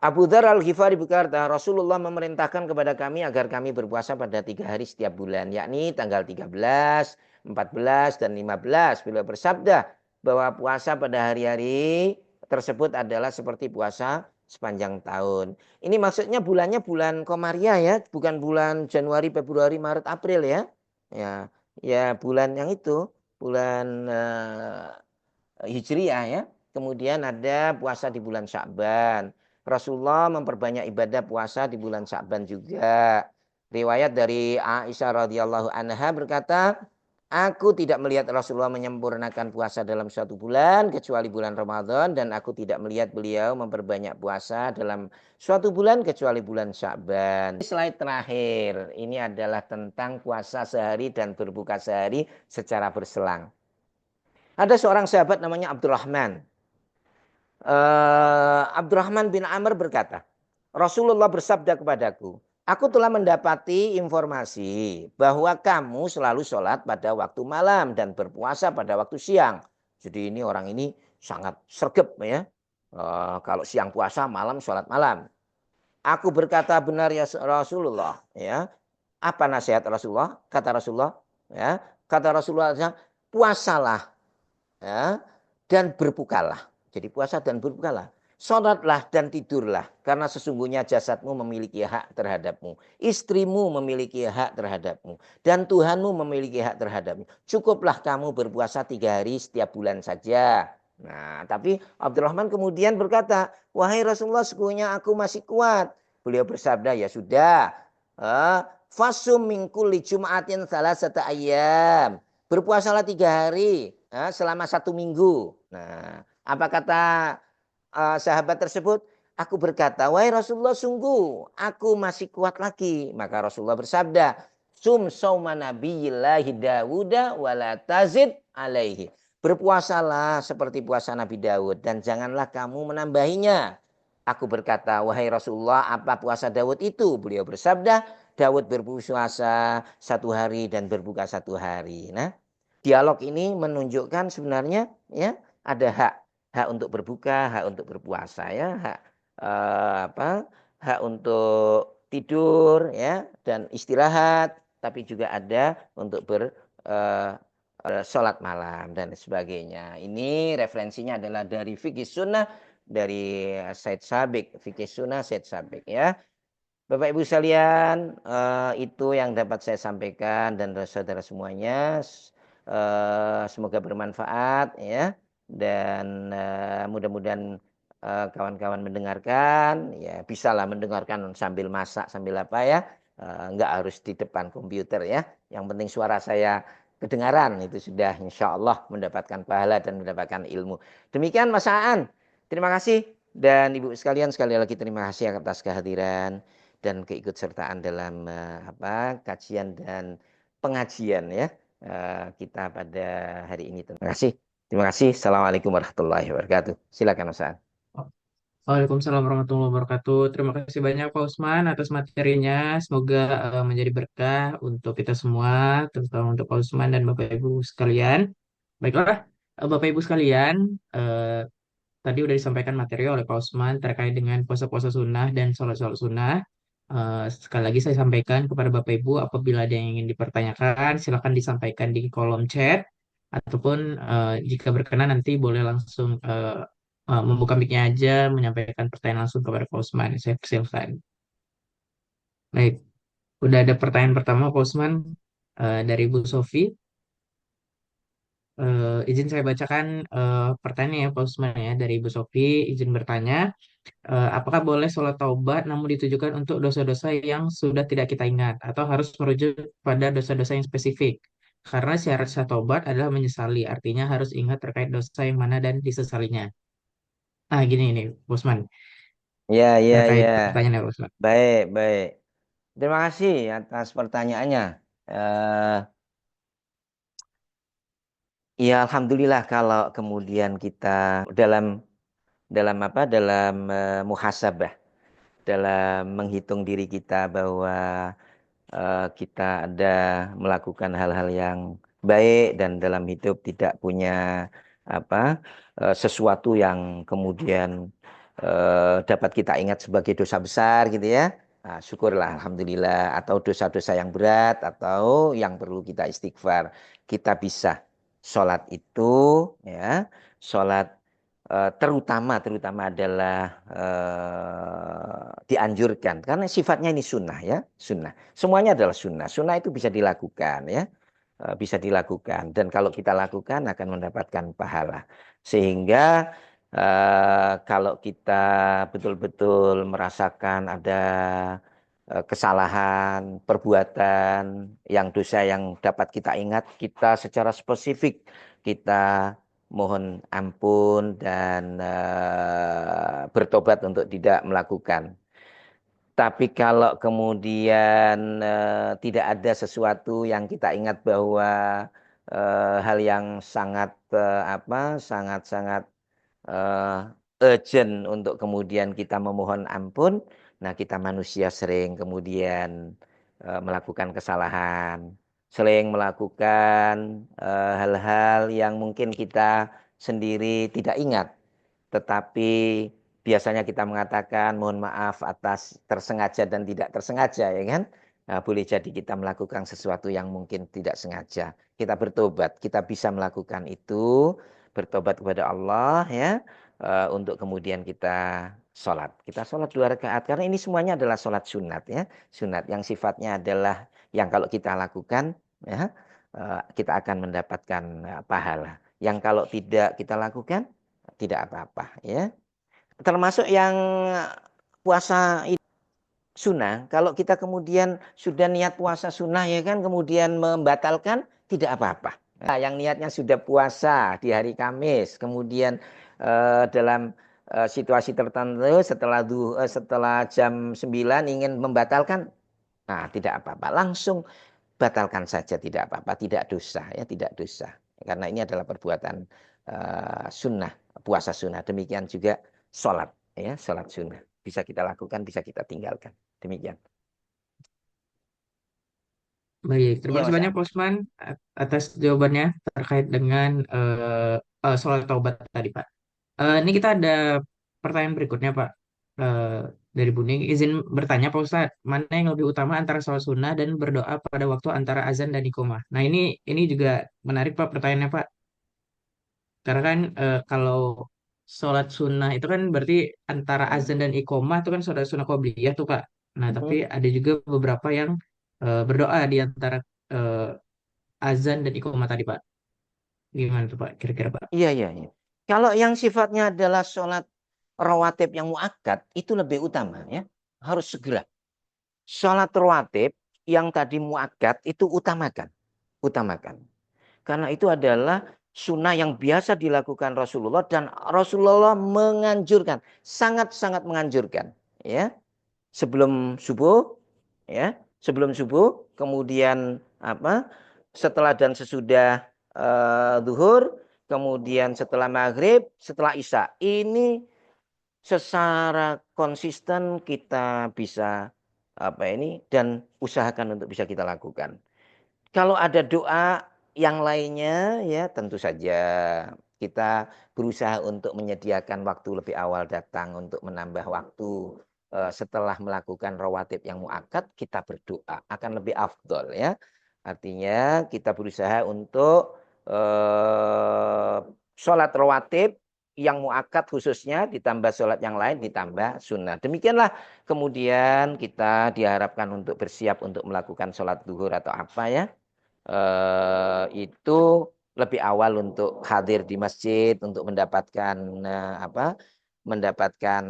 Abu Dzar Al-Ghifari berkata, Rasulullah memerintahkan kepada kami agar kami berpuasa pada 3 hari setiap bulan, yakni tanggal 13, 14, dan 15. Beliau bersabda bahwa puasa pada hari-hari tersebut adalah seperti puasa sepanjang tahun. Ini maksudnya bulannya bulan Komariah, ya, bukan bulan Januari, Februari, Maret, April, ya. Ya, ya, bulan yang itu, bulan Hijriah, ya. Kemudian ada puasa di bulan Sya'ban. Rasulullah memperbanyak ibadah puasa di bulan Sya'ban juga. Riwayat dari Aisyah radhiyallahu anha berkata, aku tidak melihat Rasulullah menyempurnakan puasa dalam suatu bulan kecuali bulan Ramadan, dan aku tidak melihat beliau memperbanyak puasa dalam suatu bulan kecuali bulan Sya'ban. Slide terakhir, ini adalah tentang puasa sehari dan berbuka sehari secara berselang. Ada seorang sahabat namanya Abdurrahman. Abdurrahman bin Amr berkata, Rasulullah bersabda kepadaku, aku telah mendapati informasi bahwa kamu selalu sholat pada waktu malam dan berpuasa pada waktu siang. Jadi ini orang ini sangat sregep, ya. Kalau siang puasa, malam sholat malam. Aku berkata, benar ya Rasulullah, ya. Apa nasihat Rasulullah? Kata Rasulullah, ya. Kata Rasulullah, puasalah, ya, dan berbukalah. Jadi puasa dan berbukalah. Sholatlah dan tidurlah. Karena sesungguhnya jasadmu memiliki hak terhadapmu. Istrimu memiliki hak terhadapmu. Dan Tuhanmu memiliki hak terhadapmu. Cukuplah kamu berpuasa 3 hari setiap bulan saja. Nah, tapi Abdurrahman kemudian berkata, wahai Rasulullah, sesungguhnya aku masih kuat. Beliau bersabda, ya sudah. Fasum min kulli jum'atin salasata ayyam. Berpuasalah 3 hari selama 1 minggu. Nah, apa kata sahabat tersebut? Aku berkata, wahai Rasulullah, sungguh aku masih kuat lagi. Maka Rasulullah bersabda, sum sauma nabiyillahi Dawuda wala tazid alaihi. Berpuasalah seperti puasa Nabi Daud dan janganlah kamu menambahinya. Aku berkata, wahai Rasulullah, apa puasa Daud itu? Beliau bersabda, Daud berpuasa 1 hari dan berbuka 1 hari. Nah, dialog ini menunjukkan sebenarnya, ya, ada hak untuk berbuka, hak untuk berpuasa, ya, hak untuk tidur, ya, dan istirahat, tapi juga ada untuk sholat malam dan sebagainya. Ini referensinya adalah dari fikih sunnah dari Said Sabiq, fikih sunnah Said Sabiq, ya. Bapak Ibu sekalian, itu yang dapat saya sampaikan, dan saudara semuanya, semoga bermanfaat, ya, dan mudah-mudahan kawan-kawan mendengarkan, ya, bisalah mendengarkan sambil masak, sambil apa, ya, nggak harus di depan komputer, ya. Yang penting suara saya kedengaran, itu sudah insya Allah mendapatkan pahala dan mendapatkan ilmu. Demikian Mas Aan, terima kasih, dan Ibu sekalian, sekali lagi terima kasih atas kehadiran dan keikutsertaan dalam kajian dan pengajian, ya, kita pada hari ini. Terima kasih. Terima kasih. Assalamualaikum warahmatullahi wabarakatuh. Silakan Mas Aan. Waalaikumsalam warahmatullahi wabarakatuh. Terima kasih banyak Pak Usman atas materinya. Semoga menjadi berkah untuk kita semua, terutama untuk Pak Usman dan Bapak Ibu sekalian. Baiklah, Bapak Ibu sekalian, tadi udah disampaikan materi oleh Pak Usman terkait dengan puasa-puasa sunnah dan sholat-sholat sunnah. Sekali lagi saya sampaikan kepada Bapak Ibu, apabila ada yang ingin dipertanyakan, silakan disampaikan di kolom chat ataupun jika berkenan nanti boleh langsung membuka mic-nya aja, menyampaikan pertanyaan langsung kepada Pak Usman. Saya persilahkan. Baik, udah ada pertanyaan pertama Pak Usman dari Bu Sofi. Izin saya bacakan pertanyaan ya Pak Usman ya dari Ibu Sofi. Izin bertanya, apakah boleh sholat taubat namun ditujukan untuk dosa-dosa yang sudah tidak kita ingat atau harus merujuk pada dosa-dosa yang spesifik? Karena syarat sah taubat adalah menyesali, artinya harus ingat terkait dosa yang mana dan disesalinya. Ah, gini ini, Pak Usman, Ya, ya, terkait ya. pertanyaannya Pak Usman. Baik, baik. Terima kasih atas pertanyaannya. Eh, ya, alhamdulillah kalau kemudian kita dalam dalam apa? Dalam muhasabah, dalam menghitung diri kita bahwa kita ada melakukan hal-hal yang baik dan dalam hidup tidak punya apa sesuatu yang kemudian dapat kita ingat sebagai dosa besar gitu ya. Nah, syukurlah alhamdulillah atau dosa-dosa yang berat atau yang perlu kita istighfar. Kita bisa sholat itu ya, sholat terutama adalah dianjurkan karena sifatnya ini sunnah ya, sunnah. Semuanya adalah sunnah. Sunnah itu bisa dilakukan ya, bisa dilakukan dan kalau kita lakukan akan mendapatkan pahala. Sehingga kalau kita betul-betul merasakan ada kesalahan, perbuatan, yang dosa yang dapat kita ingat, kita secara spesifik kita mohon ampun dan bertobat untuk tidak melakukan. Tapi kalau kemudian tidak ada sesuatu yang kita ingat bahwa hal yang sangat sangat-sangat urgent untuk kemudian kita memohon ampun. Nah, kita manusia sering kemudian melakukan kesalahan, sering melakukan hal-hal yang mungkin kita sendiri tidak ingat. Tetapi biasanya kita mengatakan mohon maaf atas tersengaja dan tidak tersengaja, ya kan? Nah, boleh jadi kita melakukan sesuatu yang mungkin tidak sengaja. Kita bertobat, kita bisa melakukan itu, bertobat kepada Allah ya, untuk kemudian kita sholat. Kita sholat 2 rakaat karena ini semuanya adalah sholat sunat ya, sunat yang sifatnya adalah yang kalau kita lakukan ya, kita akan mendapatkan pahala. Yang kalau tidak kita lakukan tidak apa-apa ya. Termasuk yang puasa sunnah, kalau kita kemudian sudah niat puasa sunnah ya kan, kemudian membatalkan tidak apa-apa. Nah, yang niatnya sudah puasa di hari Kamis, kemudian dalam situasi tertentu setelah jam 9 ingin membatalkan, nah tidak apa-apa, langsung batalkan saja tidak apa-apa, tidak dosa ya, tidak dosa. Karena ini adalah perbuatan sunnah, puasa sunnah. Demikian juga sholat ya, sholat sunnah. Bisa kita lakukan, bisa kita tinggalkan. Demikian. Baik, terima Iya kasih Mas banyak Am. Pak Usman atas jawabannya terkait dengan soal taubat tadi Pak. Ini kita ada pertanyaan berikutnya Pak. Eh, dari Buning, izin bertanya Pak Ustadz, mana yang lebih utama antara sholat sunnah dan berdoa pada waktu antara azan dan iqomah? Nah ini juga menarik Pak pertanyaannya Pak. Karena kan kalau sholat sunnah itu kan berarti antara azan dan iqomah itu kan sholat sunnah qobliyah tuh Pak. Nah tapi Mhm. ada juga beberapa yang berdoa di antara eh, azan dan iqomah tadi Pak. Gimana tuh Pak kira-kira Pak? Iya, iya, iya. Kalau yang sifatnya adalah sholat rawatib yang muakkad, itu lebih utama ya. Harus segera. Sholat rawatib yang tadi muakkad itu utamakan. Utamakan. Karena itu adalah sunnah yang biasa dilakukan Rasulullah dan Rasulullah menganjurkan, sangat-sangat menganjurkan, ya. Sebelum subuh, ya, sebelum subuh, kemudian apa? Setelah dan sesudah zuhur, kemudian setelah maghrib, setelah isya. Ini secara konsisten kita bisa apa ini dan usahakan untuk bisa kita lakukan. Kalau ada doa yang lainnya ya tentu saja kita berusaha untuk menyediakan waktu lebih awal datang untuk menambah waktu. Setelah melakukan rawatib yang muakkad kita berdoa akan lebih afdol ya. Artinya kita berusaha untuk sholat rawatib yang muakkad khususnya ditambah sholat yang lain ditambah sunnah. Demikianlah kemudian kita diharapkan untuk bersiap untuk melakukan sholat duhur atau apa ya. Itu lebih awal untuk hadir di masjid untuk mendapatkan apa? Mendapatkan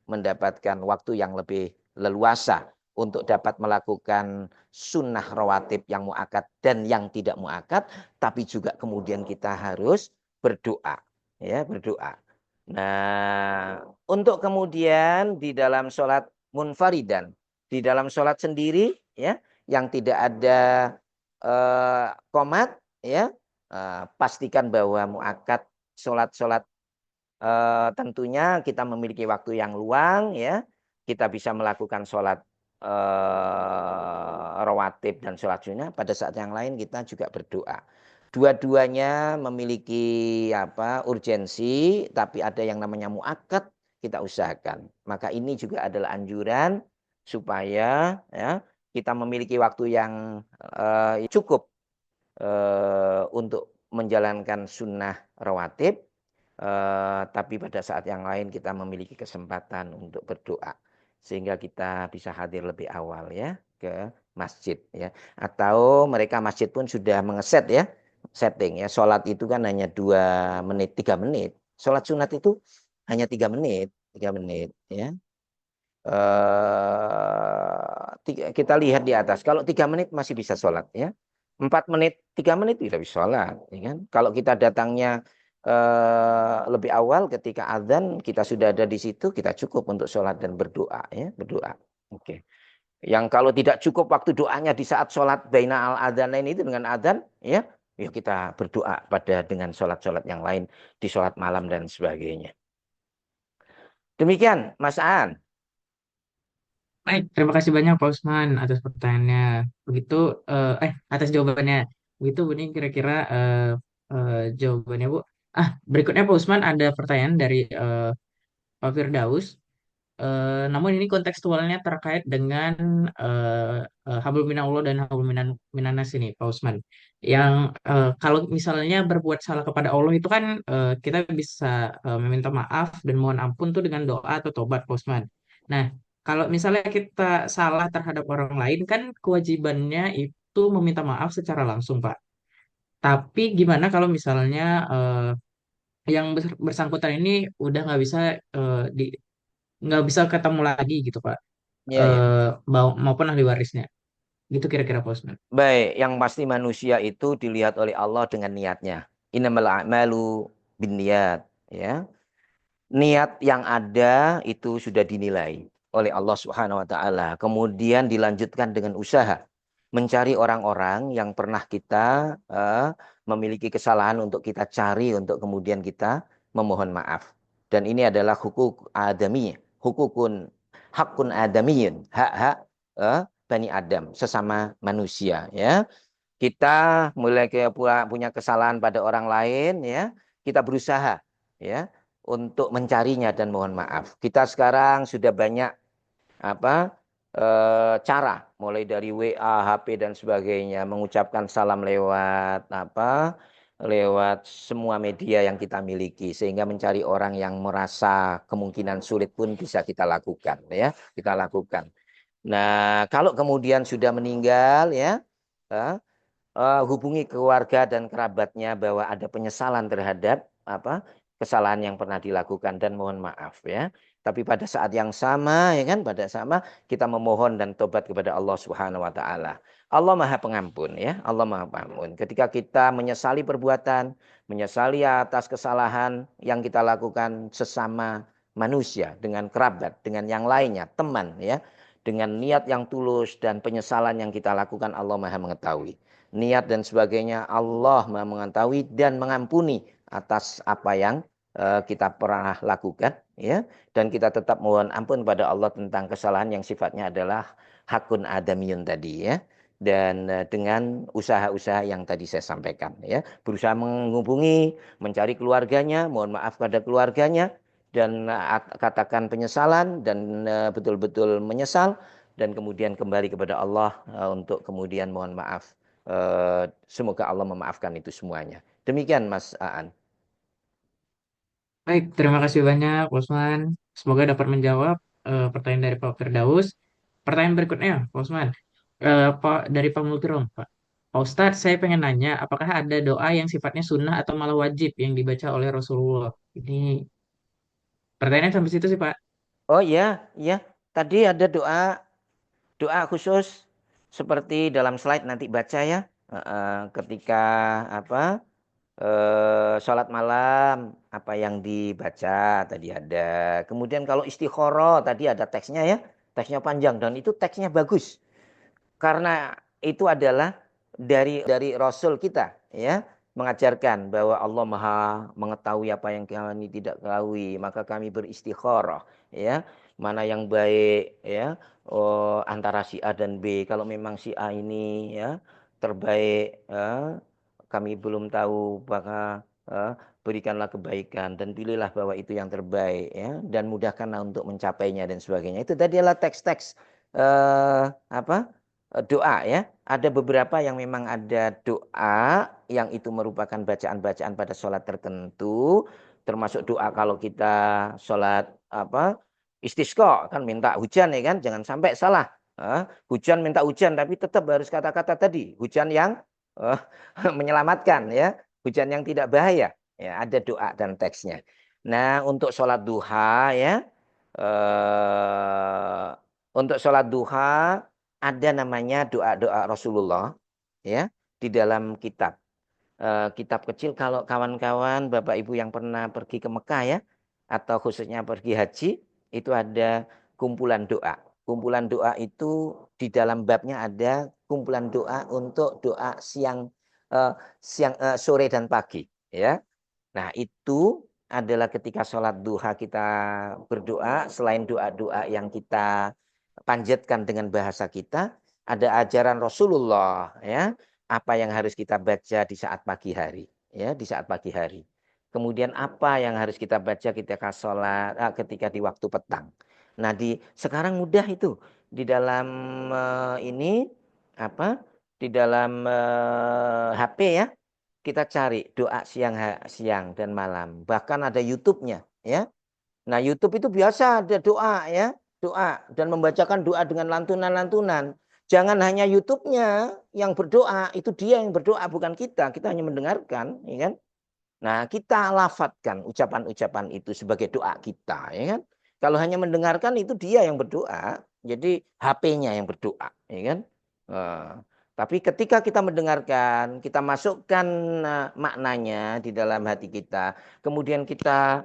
mendapatkan waktu yang lebih leluasa untuk dapat melakukan sunnah rawatib yang muakkad dan yang tidak muakkad, tapi juga kemudian kita harus berdoa, ya berdoa. Nah, untuk kemudian di dalam sholat munfaridan, di dalam sholat sendiri, ya, yang tidak ada qomat, ya, pastikan bahwa muakkad sholat-sholat tentunya kita memiliki waktu yang luang, ya, kita bisa melakukan sholat rawatib dan sholat sunnah. Pada saat yang lain kita juga berdoa. Dua-duanya memiliki urgensi, tapi ada yang namanya muakkad kita usahakan. Maka ini juga adalah anjuran supaya ya kita memiliki waktu yang cukup untuk menjalankan sunnah rawatib. Tapi pada saat yang lain kita memiliki kesempatan untuk berdoa sehingga kita bisa hadir lebih awal ya ke masjid ya, atau mereka masjid pun sudah mengeset ya setting ya, sholat itu kan hanya 2 menit 3 menit, sholat sunat itu hanya 3 menit ya. Kita lihat di atas, kalau 3 menit masih bisa sholat ya, 4 menit 3 menit tidak bisa sholat ya kan. Kalau kita datangnya lebih awal ketika azan kita sudah ada di situ, kita cukup untuk sholat dan berdoa ya, berdoa. Oke. Yang kalau tidak cukup waktu doanya di saat sholat baina al adzanain itu dengan adzan ya, ya kita berdoa pada dengan sholat-sholat yang lain di sholat malam dan sebagainya. Demikian Mas Aan. Baik, terima kasih banyak Pak Usman atas pertanyaannya. Begitu, atas jawabannya. Begitu, ini kira-kira jawabannya, Bu. Berikutnya Pak Usman ada pertanyaan dari Pak Firdaus. Namun ini kontekstualnya terkait dengan hablum minallah dan hablum minanas ini, Pak Usman. Yang kalau misalnya berbuat salah kepada Allah itu kan kita bisa meminta maaf dan mohon ampun tuh dengan doa atau tobat, Pak Usman. Nah, kalau misalnya kita salah terhadap orang lain kan kewajibannya itu meminta maaf secara langsung, Pak. Tapi gimana kalau misalnya yang bersangkutan ini udah eh, di, nggak bisa ketemu lagi gitu Pak, Ya, ya. maupun ahli warisnya gitu kira-kira Pak Usman. Baik, yang pasti manusia itu dilihat oleh Allah dengan niatnya. Innamal a'malu binniyat, ya. Niat yang ada itu sudah dinilai oleh Allah Subhanahu wa taala. Kemudian dilanjutkan dengan usaha mencari orang-orang yang pernah kita memiliki kesalahan untuk kita cari untuk kemudian kita memohon maaf. Dan ini adalah hukuk adami, hukukun hakun adamiyun, hak-hak Bani Adam, sesama manusia ya. Kita mulai punya kesalahan pada orang lain ya, kita berusaha ya untuk mencarinya dan mohon maaf. Kita sekarang sudah banyak cara, mulai dari WA, HP dan sebagainya, mengucapkan salam lewat lewat semua media yang kita miliki, sehingga mencari orang yang merasa kemungkinan sulit pun bisa kita lakukan ya, kita lakukan. Nah, kalau kemudian sudah meninggal ya, hubungi keluarga dan kerabatnya bahwa ada penyesalan terhadap kesalahan yang pernah dilakukan dan mohon maaf ya. Tapi pada saat yang sama ya kan, pada sama kita memohon dan tobat kepada Allah Subhanahu wa taala. Allah Maha Pengampun ya, Allah Maha Pengampun. Ketika kita menyesali perbuatan, menyesali atas kesalahan yang kita lakukan sesama manusia, dengan kerabat, dengan yang lainnya, teman ya, dengan niat yang tulus dan penyesalan yang kita lakukan, Allah Maha mengetahui niat dan sebagainya, Allah mengetahui dan mengampuni atas apa yang kita pernah lakukan ya, dan kita tetap mohon ampun pada Allah tentang kesalahan yang sifatnya adalah hakun adamiyun tadi ya, dan dengan usaha-usaha yang tadi saya sampaikan ya, berusaha menghubungi, mencari keluarganya, mohon maaf pada keluarganya dan katakan penyesalan dan betul-betul menyesal dan kemudian kembali kepada Allah untuk kemudian mohon maaf. Semoga Allah memaafkan itu semuanya. Demikian Mas Aan. Baik, terima kasih banyak, Bosman. Semoga dapat menjawab pertanyaan dari Pak Firdaus. Pertanyaan berikutnya, Bosman. Pak dari Pak Multirom, Pak. Pak Ustadz, saya pengen nanya, apakah ada doa yang sifatnya sunnah atau malah wajib yang dibaca oleh Rasulullah? Ini pertanyaan sampai situ sih, Pak. Oh iya, iya. Tadi ada doa khusus seperti dalam slide nanti baca ya. Ketika apa? Sholat malam apa yang dibaca tadi ada. Kemudian kalau istikharah tadi ada teksnya ya. Teksnya panjang dan itu teksnya bagus. Karena itu adalah dari Rasul kita ya, mengajarkan bahwa Allah Maha mengetahui apa yang kami tidak ketahui, maka kami beristikharah ya, mana yang baik ya, antara si A dan B. Kalau memang si A ini ya terbaik ya, kami belum tahu, maka berikanlah kebaikan dan pilihlah bahwa itu yang terbaik ya, dan mudahkanlah untuk mencapainya dan sebagainya. Itu tadi adalah teks-teks apa? Doa ya. Ada beberapa yang memang ada doa yang itu merupakan bacaan-bacaan pada sholat tertentu. Termasuk doa kalau kita sholat apa istisqa kan minta hujan ya kan. Jangan sampai salah. Hujan minta hujan tapi tetap harus kata-kata tadi. Hujan yang eh, menyelamatkan ya. Hujan yang tidak bahaya. Ya, ada doa dan teksnya. Nah untuk sholat duha ya. Eh, untuk sholat duha ada namanya doa-doa Rasulullah ya di dalam kitab. Kitab kecil kalau kawan-kawan Bapak Ibu yang pernah pergi ke Mekah ya atau khususnya pergi haji itu ada kumpulan doa. Kumpulan doa itu di dalam babnya ada kumpulan doa untuk doa sore dan pagi ya. Nah, itu adalah ketika sholat duha kita berdoa, selain doa-doa yang kita panjatkan dengan bahasa kita, ada ajaran Rasulullah ya, apa yang harus kita baca di saat pagi hari, ya, di saat pagi hari. Kemudian apa yang harus kita baca ketika sholat, ketika di waktu petang. Nah, sekarang mudah itu di dalam ini apa? Di dalam HP ya, kita cari doa siang dan malam. Bahkan ada YouTube-nya ya. Nah, YouTube itu biasa ada doa ya, doa dan membacakan doa dengan lantunan-lantunan. Jangan hanya YouTube-nya yang berdoa, itu dia yang berdoa bukan kita. Kita hanya mendengarkan, ya kan? Nah, kita lafadzkan ucapan-ucapan itu sebagai doa kita, ya kan? Kalau hanya mendengarkan itu dia yang berdoa, jadi HP-nya yang berdoa, ya kan? Nah, tapi ketika kita mendengarkan, kita masukkan maknanya di dalam hati kita, kemudian kita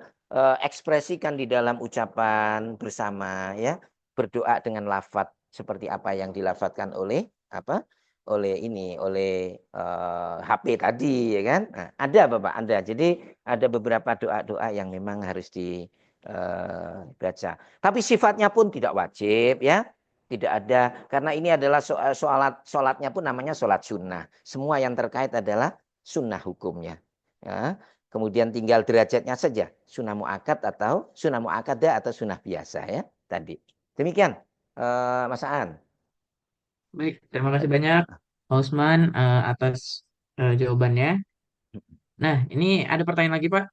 ekspresikan di dalam ucapan bersama, ya, berdoa dengan lafadz seperti apa yang dilafadzkan oleh apa? oleh HP tadi ya kan. Nah, ada Bapak, ada. Jadi ada beberapa doa-doa yang memang harus dibaca. Tapi sifatnya pun tidak wajib ya. Tidak ada karena ini adalah sholatnya pun namanya sholat sunnah. Semua yang terkait adalah sunnah hukumnya. Ya. Kemudian tinggal derajatnya saja, sunnah muakkad atau sunnah muakkadah atau sunnah biasa ya tadi. Demikian Mas Aan. Baik, terima kasih banyak, Pak Usman, atas jawabannya. Nah, ini ada pertanyaan lagi, Pak.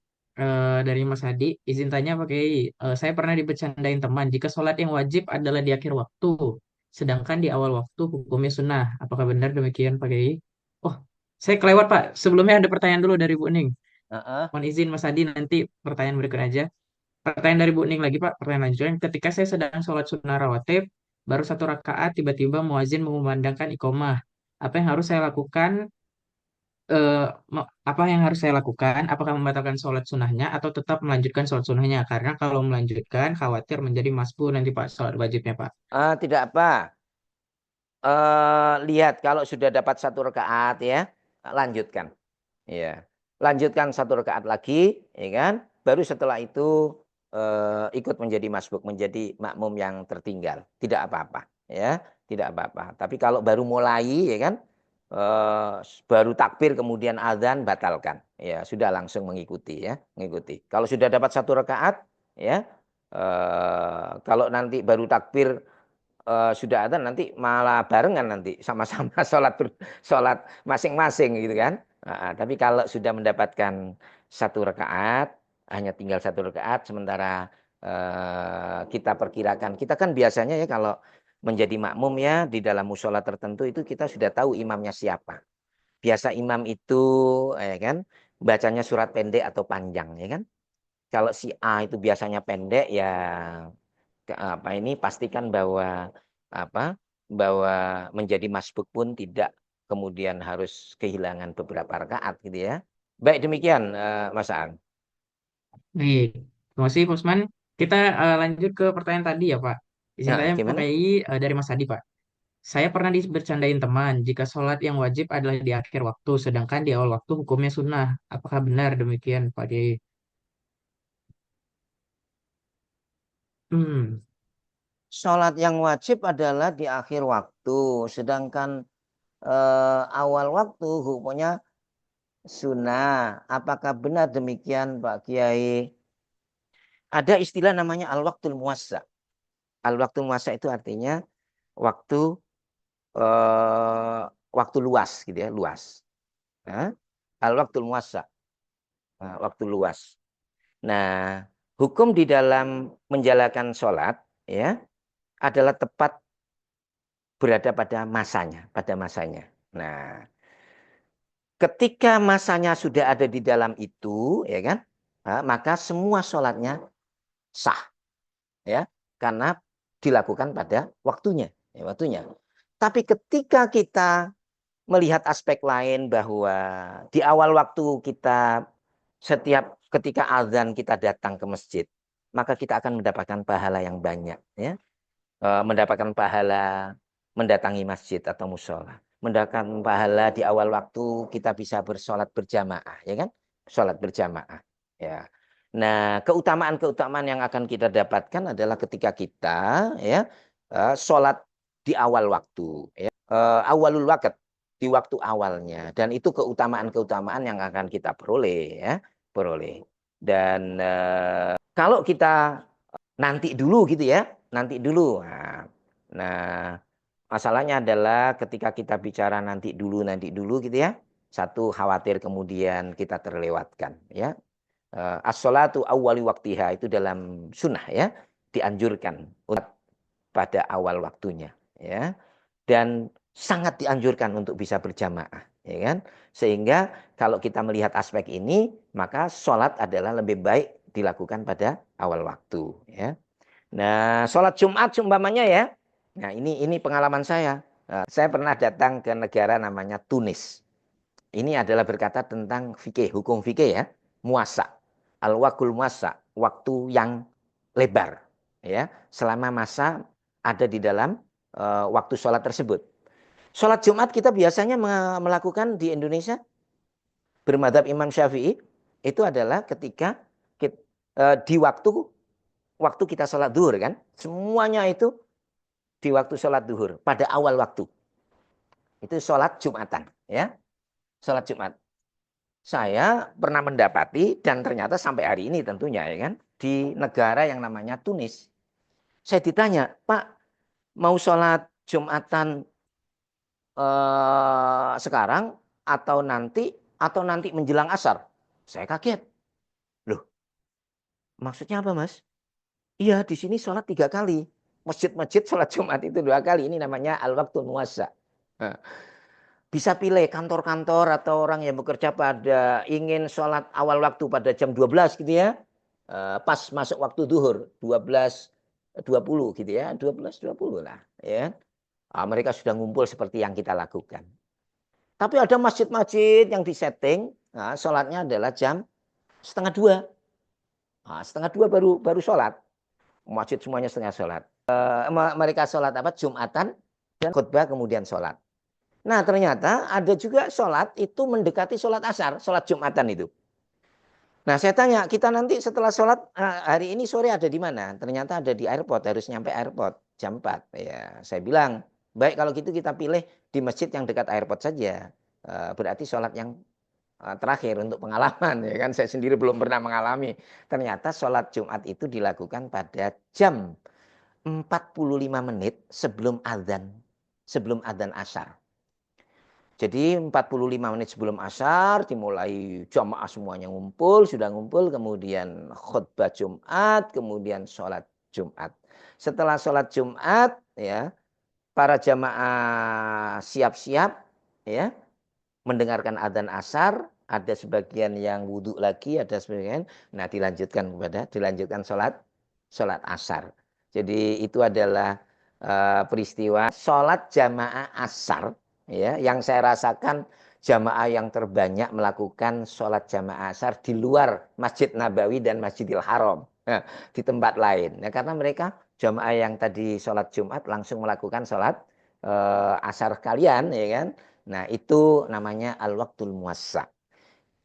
Dari Mas Hadi. Izin tanya, Pak Kiai. Saya pernah dibercandain teman, jika sholat yang wajib adalah di akhir waktu, sedangkan di awal waktu hukumnya sunnah. Apakah benar demikian, Pak Kiai? Oh, saya kelewat, Pak. Sebelumnya ada pertanyaan dulu dari Bu Ning. Heeh. Mohon izin, Mas Hadi, nanti pertanyaan berikutnya aja. Pertanyaan dari Bu Ning lagi, Pak. Pertanyaan lanjutan. Ketika saya sedang sholat sunnah rawatib, baru satu rakaat, tiba-tiba muazin mengumandangkan iqomah. Apa yang harus saya lakukan eh, apa yang harus saya lakukan? Apakah membatalkan sholat sunnahnya atau tetap melanjutkan sholat sunnahnya? Karena kalau melanjutkan khawatir menjadi masbur nanti Pak sholat wajibnya Pak. Tidak apa. Lihat kalau sudah dapat satu rakaat ya, lanjutkan. Ya. Lanjutkan satu rakaat lagi, ya kan? Baru setelah itu ikut menjadi masbuk, menjadi makmum yang tertinggal. Tidak apa-apa, ya. Tidak apa-apa. Tapi kalau baru mulai, ya kan? eh, Baru takbir kemudian azan batalkan. Ya, sudah langsung mengikuti ya, mengikuti. Kalau sudah dapat satu rakaat, ya. Kalau nanti baru takbir sudah ada nanti malah barengan nanti sama-sama sholat masing-masing gitu kan. Tapi kalau sudah mendapatkan satu rakaat hanya tinggal 1 rakaat, sementara kita perkirakan, kita kan biasanya ya kalau menjadi makmum ya di dalam musola tertentu itu kita sudah tahu imamnya siapa. Biasa imam itu ya kan bacanya surat pendek atau panjang ya kan. Kalau si A itu biasanya pendek ya ini pastikan bahwa apa bahwa menjadi masbuk pun tidak kemudian harus kehilangan beberapa rakaat gitu ya. Baik demikian Mas Ang. Baik, terima kasih Pak Usman. Kita lanjut ke pertanyaan tadi ya Pak. Izin Nah, saya gimana? mempunyai dari Mas Adi Pak. Saya pernah dibercandain teman jika sholat yang wajib adalah di akhir waktu, sedangkan di awal waktu hukumnya sunnah. Apakah benar demikian Pak Kiai? Hmm, Sholat yang wajib adalah di akhir waktu, sedangkan awal waktu hukumnya sunnah. Apakah benar demikian Pak Kiai? Ada istilah namanya al-waqtul muwassa. Al-waqtul muwassa itu artinya waktu eh, waktu luas gitu ya, luas. Nah, al-waqtul muwassa, waktu luas. Nah, hukum di dalam menjalankan sholat ya adalah tepat berada pada masanya, pada masanya. Nah, ketika masanya sudah ada di dalam itu, ya kan, maka semua sholatnya sah, ya, karena dilakukan pada waktunya, ya, waktunya. Tapi ketika kita melihat aspek lain bahwa di awal waktu kita setiap ketika azan kita datang ke masjid, maka kita akan mendapatkan pahala yang banyak, ya. Mendapatkan pahala mendatangi masjid atau musola, mendapatkan pahala di awal waktu kita bisa bersolat berjamaah, ya kan? Sholat berjamaah, ya. Nah, keutamaan-keutamaan yang akan kita dapatkan adalah ketika kita, ya, sholat di awal waktu, ya, awalul waqt, di waktu awalnya, dan itu keutamaan-keutamaan yang akan kita peroleh, ya, peroleh. Dan kalau kita nanti dulu gitu ya, nanti dulu. Nah, masalahnya adalah ketika kita bicara nanti dulu gitu ya, satu khawatir kemudian kita terlewatkan ya. As-sholatu awwali waktiha itu dalam sunnah ya, dianjurkan pada awal waktunya ya. Dan sangat dianjurkan untuk bisa berjamaah ya kan. Sehingga kalau kita melihat aspek ini, maka sholat adalah lebih baik dilakukan pada awal waktu ya. Nah, sholat Jumat seumpamanya ya. Nah, ini pengalaman saya. Saya pernah datang ke negara namanya Tunis. Ini adalah berkata tentang fikih, hukum fikih ya. Muasa. Al-wakul muasa, waktu yang lebar ya, selama masa ada di dalam waktu sholat tersebut. Sholat Jumat kita biasanya melakukan di Indonesia bermadhab Imam Syafi'i itu adalah ketika di waktu kita sholat duhur kan, semuanya itu di waktu sholat duhur pada awal waktu itu sholat Jumatan ya, sholat Jumat. Saya pernah mendapati dan ternyata sampai hari ini tentunya ya kan di negara yang namanya Tunis. Saya ditanya, Pak mau sholat Jumatan sekarang atau nanti menjelang asar? Saya kaget. Loh, maksudnya apa Mas? Iya, di sini sholat 3 kali. Masjid-masjid sholat Jumat itu 2 kali. Ini namanya al-waktu muwassa. Nah, bisa pilih kantor-kantor atau orang yang bekerja pada ingin sholat awal waktu pada jam 12 gitu ya. Pas masuk waktu duhur, 12.20 gitu ya. 12.20 lah. Ya. Mereka sudah ngumpul seperti yang kita lakukan. Tapi ada masjid-masjid yang disetting, sholatnya adalah jam setengah 2. Setengah 2 baru sholat. Masjid semuanya setengah sholat. Mereka sholat apa? Jumatan dan khutbah kemudian sholat. Nah ternyata ada juga sholat itu mendekati sholat asar, sholat Jumatan itu. Nah saya tanya, kita nanti setelah sholat hari ini sore ada di mana? Ternyata ada di airport, harus nyampe airport jam 4. Ya, saya bilang, baik kalau gitu kita pilih di masjid yang dekat airport saja. Berarti sholat yang terakhir untuk pengalaman ya kan, saya sendiri belum pernah mengalami. Ternyata sholat Jumat itu dilakukan pada jam 45 menit sebelum adzan asar. Jadi 45 menit sebelum asar dimulai jamaah semuanya ngumpul, sudah ngumpul, kemudian khutbah Jumat, kemudian sholat Jumat. Setelah sholat Jumat, ya, para jamaah siap-siap, ya, mendengarkan adzan asar, ada sebagian yang wudhu lagi, ada sebagian, nah dilanjutkan sholat asar. Jadi itu adalah peristiwa sholat jamaah asar, ya, yang saya rasakan jamaah yang terbanyak melakukan sholat jamaah asar di luar Masjid Nabawi dan Masjidil Haram, nah, di tempat lain. Nah, karena mereka jamaah yang tadi sholat Jumat langsung melakukan sholat asar kalian, ya kan? Nah, itu namanya al-waqtul muwassa.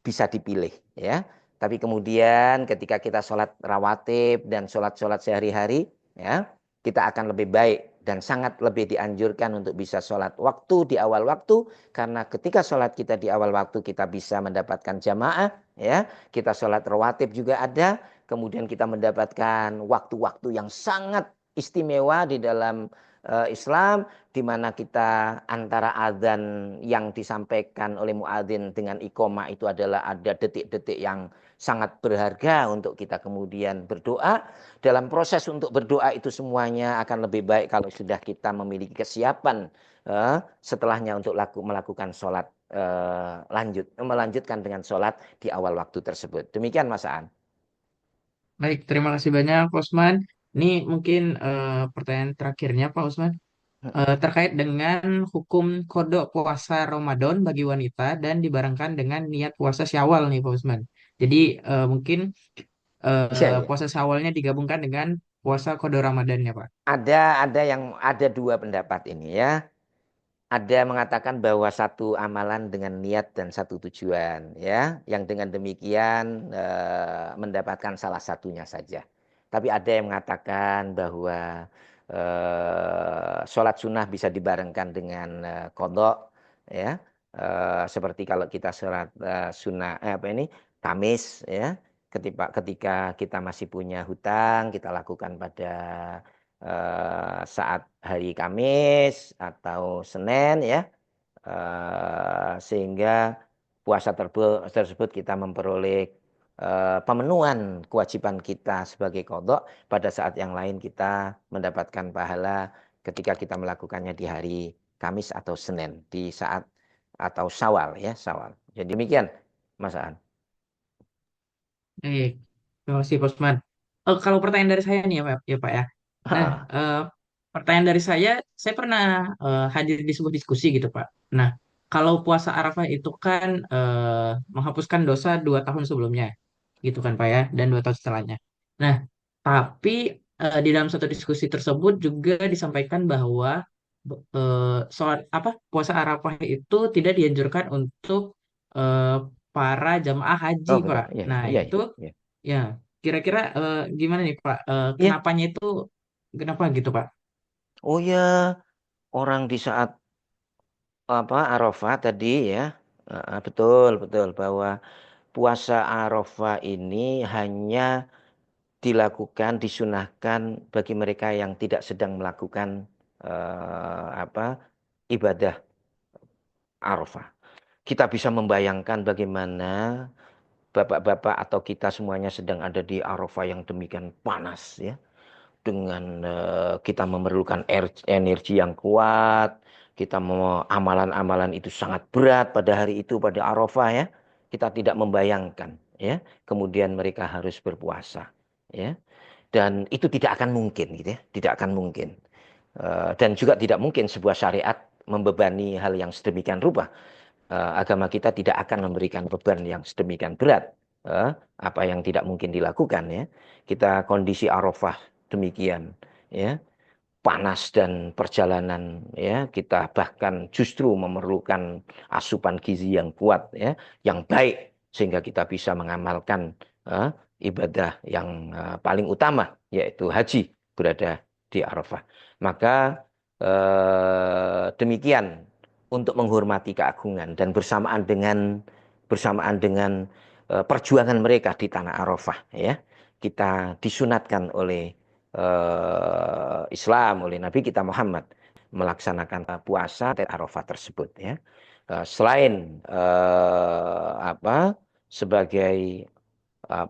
Bisa dipilih, ya. Tapi kemudian ketika kita sholat rawatib dan sholat-sholat sehari-hari, ya, kita akan lebih baik dan sangat lebih dianjurkan untuk bisa sholat waktu di awal waktu, karena ketika sholat kita di awal waktu kita bisa mendapatkan jamaah, ya. Kita sholat rawatib juga ada, kemudian kita mendapatkan waktu-waktu yang sangat istimewa di dalam Islam, di mana kita antara adzan yang disampaikan oleh muadzin dengan iqomah itu adalah ada detik-detik yang sangat berharga untuk kita kemudian berdoa. Dalam proses untuk berdoa itu semuanya akan lebih baik kalau sudah kita memiliki kesiapan setelahnya untuk melakukan sholat melanjutkan dengan sholat di awal waktu tersebut. Demikian Mas Aan. Baik, terima kasih banyak Pak Usman. Ini mungkin pertanyaan terakhirnya Pak Usman. Terkait dengan hukum kodok puasa Ramadan bagi wanita dan dibarengkan dengan niat puasa Syawal nih Pak Usman. Jadi mungkin Bisa ya. puasa Syawalnya digabungkan dengan puasa kodok Ramadannya Pak. Ada dua pendapat ini, ya. Ada mengatakan bahwa satu amalan dengan niat dan satu tujuan, ya, yang dengan demikian mendapatkan salah satunya saja. Tapi ada yang mengatakan bahwa sholat sunnah bisa dibarengkan dengan qadha, ya. Seperti kalau kita sholat sunnah apa ini Kamis, ya, ketika kita masih punya hutang kita lakukan pada saat hari Kamis atau Senin, ya, sehingga puasa tersebut kita memperoleh pemenuhan kewajiban kita sebagai qadha, pada saat yang lain kita mendapatkan pahala ketika kita melakukannya di hari Kamis atau Senin di saat atau Syawal, ya, Syawal. Jadi demikian Mas Aan. Baik, terima kasih Pak Usman. Kalau pertanyaan dari saya nih ya Pak ya. Nah, pertanyaan dari saya pernah hadir di sebuah diskusi gitu Pak. Nah, kalau puasa Arafah itu kan menghapuskan dosa 2 tahun sebelumnya, gitu kan Pak ya, dan 2 tahun setelahnya. Nah, tapi di dalam satu diskusi tersebut juga disampaikan bahwa sholat apa puasa Arafah itu tidak dianjurkan untuk eh, para jamaah haji Oh, betul. Pak. Iya, Nah, iya, itu iya. ya kira-kira gimana nih Pak? Iya. Kenapanya itu kenapa gitu Pak? Oh ya, orang di saat apa Arafah tadi, ya. Betul, betul bahwa puasa Arafah ini hanya dilakukan, disunahkan bagi mereka yang tidak sedang melakukan ibadah Arafah. Kita bisa membayangkan bagaimana bapak-bapak atau kita semuanya sedang ada di Arafah yang demikian panas, ya. Dengan kita memerlukan energi yang kuat, kita mau amalan-amalan itu sangat berat pada hari itu, pada Arafah, ya. Kita tidak membayangkan, ya. Kemudian mereka harus berpuasa, ya. Dan itu tidak akan mungkin, gitu ya. Tidak akan mungkin. Dan juga tidak mungkin sebuah syariat membebani hal yang sedemikian rupa. Agama kita tidak akan memberikan beban yang sedemikian berat. Apa yang tidak mungkin dilakukan, ya. Kita kondisi Arafah demikian, ya, panas dan perjalanan, ya, kita bahkan justru memerlukan asupan gizi yang kuat, ya, yang baik sehingga kita bisa mengamalkan ibadah yang paling utama yaitu haji berada di Arafah. Maka demikian untuk menghormati keagungan dan bersamaan dengan perjuangan mereka di tanah Arafah, ya, kita disunatkan oleh Islam, oleh Nabi kita Muhammad melaksanakan puasa di Arafah tersebut, ya. Selain apa sebagai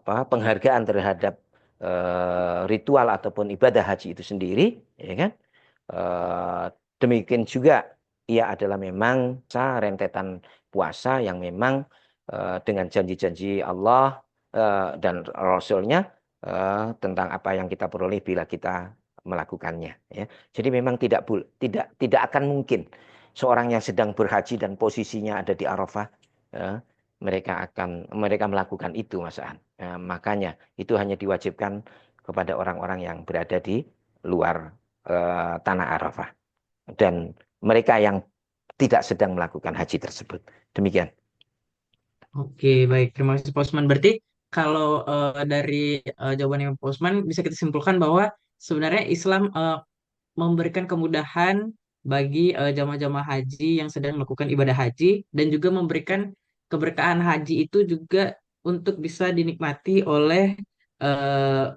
penghargaan terhadap ritual ataupun ibadah haji itu sendiri, ya kan? Eh, Demikian juga ia adalah memang rentetan puasa yang memang dengan janji-janji Allah dan Rasulnya tentang apa yang kita peroleh bila kita melakukannya. Ya. Jadi memang tidak akan mungkin seorang yang sedang berhaji dan posisinya ada di Arafah, mereka melakukan itu, Mas An. Makanya itu hanya diwajibkan kepada orang-orang yang berada di luar tanah Arafah dan mereka yang tidak sedang melakukan haji tersebut. Demikian. Oke, baik. Terima kasih, Pak Usman. Berarti kalau dari jawaban yang Pak Usman bisa kita simpulkan bahwa sebenarnya Islam memberikan kemudahan bagi jamaah-jamaah haji yang sedang melakukan ibadah haji dan juga memberikan keberkahan haji itu juga untuk bisa dinikmati oleh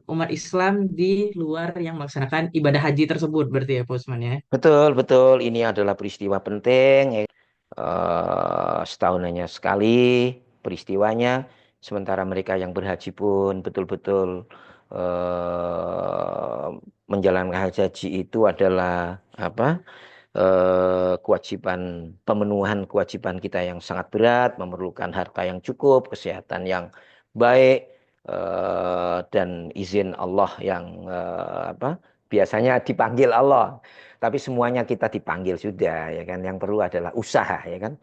umat Islam di luar yang melaksanakan ibadah haji tersebut. Berarti ya, Pak Usman ya. Betul, betul. Ini adalah peristiwa penting. Setahun hanya sekali peristiwanya. Sementara mereka yang berhaji pun betul-betul eh, menjalankan haji itu adalah apa? Kewajiban pemenuhan kewajiban kita yang sangat berat, memerlukan harta yang cukup, kesehatan yang baik, dan izin Allah yang biasanya dipanggil Allah. Tapi semuanya kita dipanggil sudah, ya kan. Yang perlu adalah usaha, ya kan.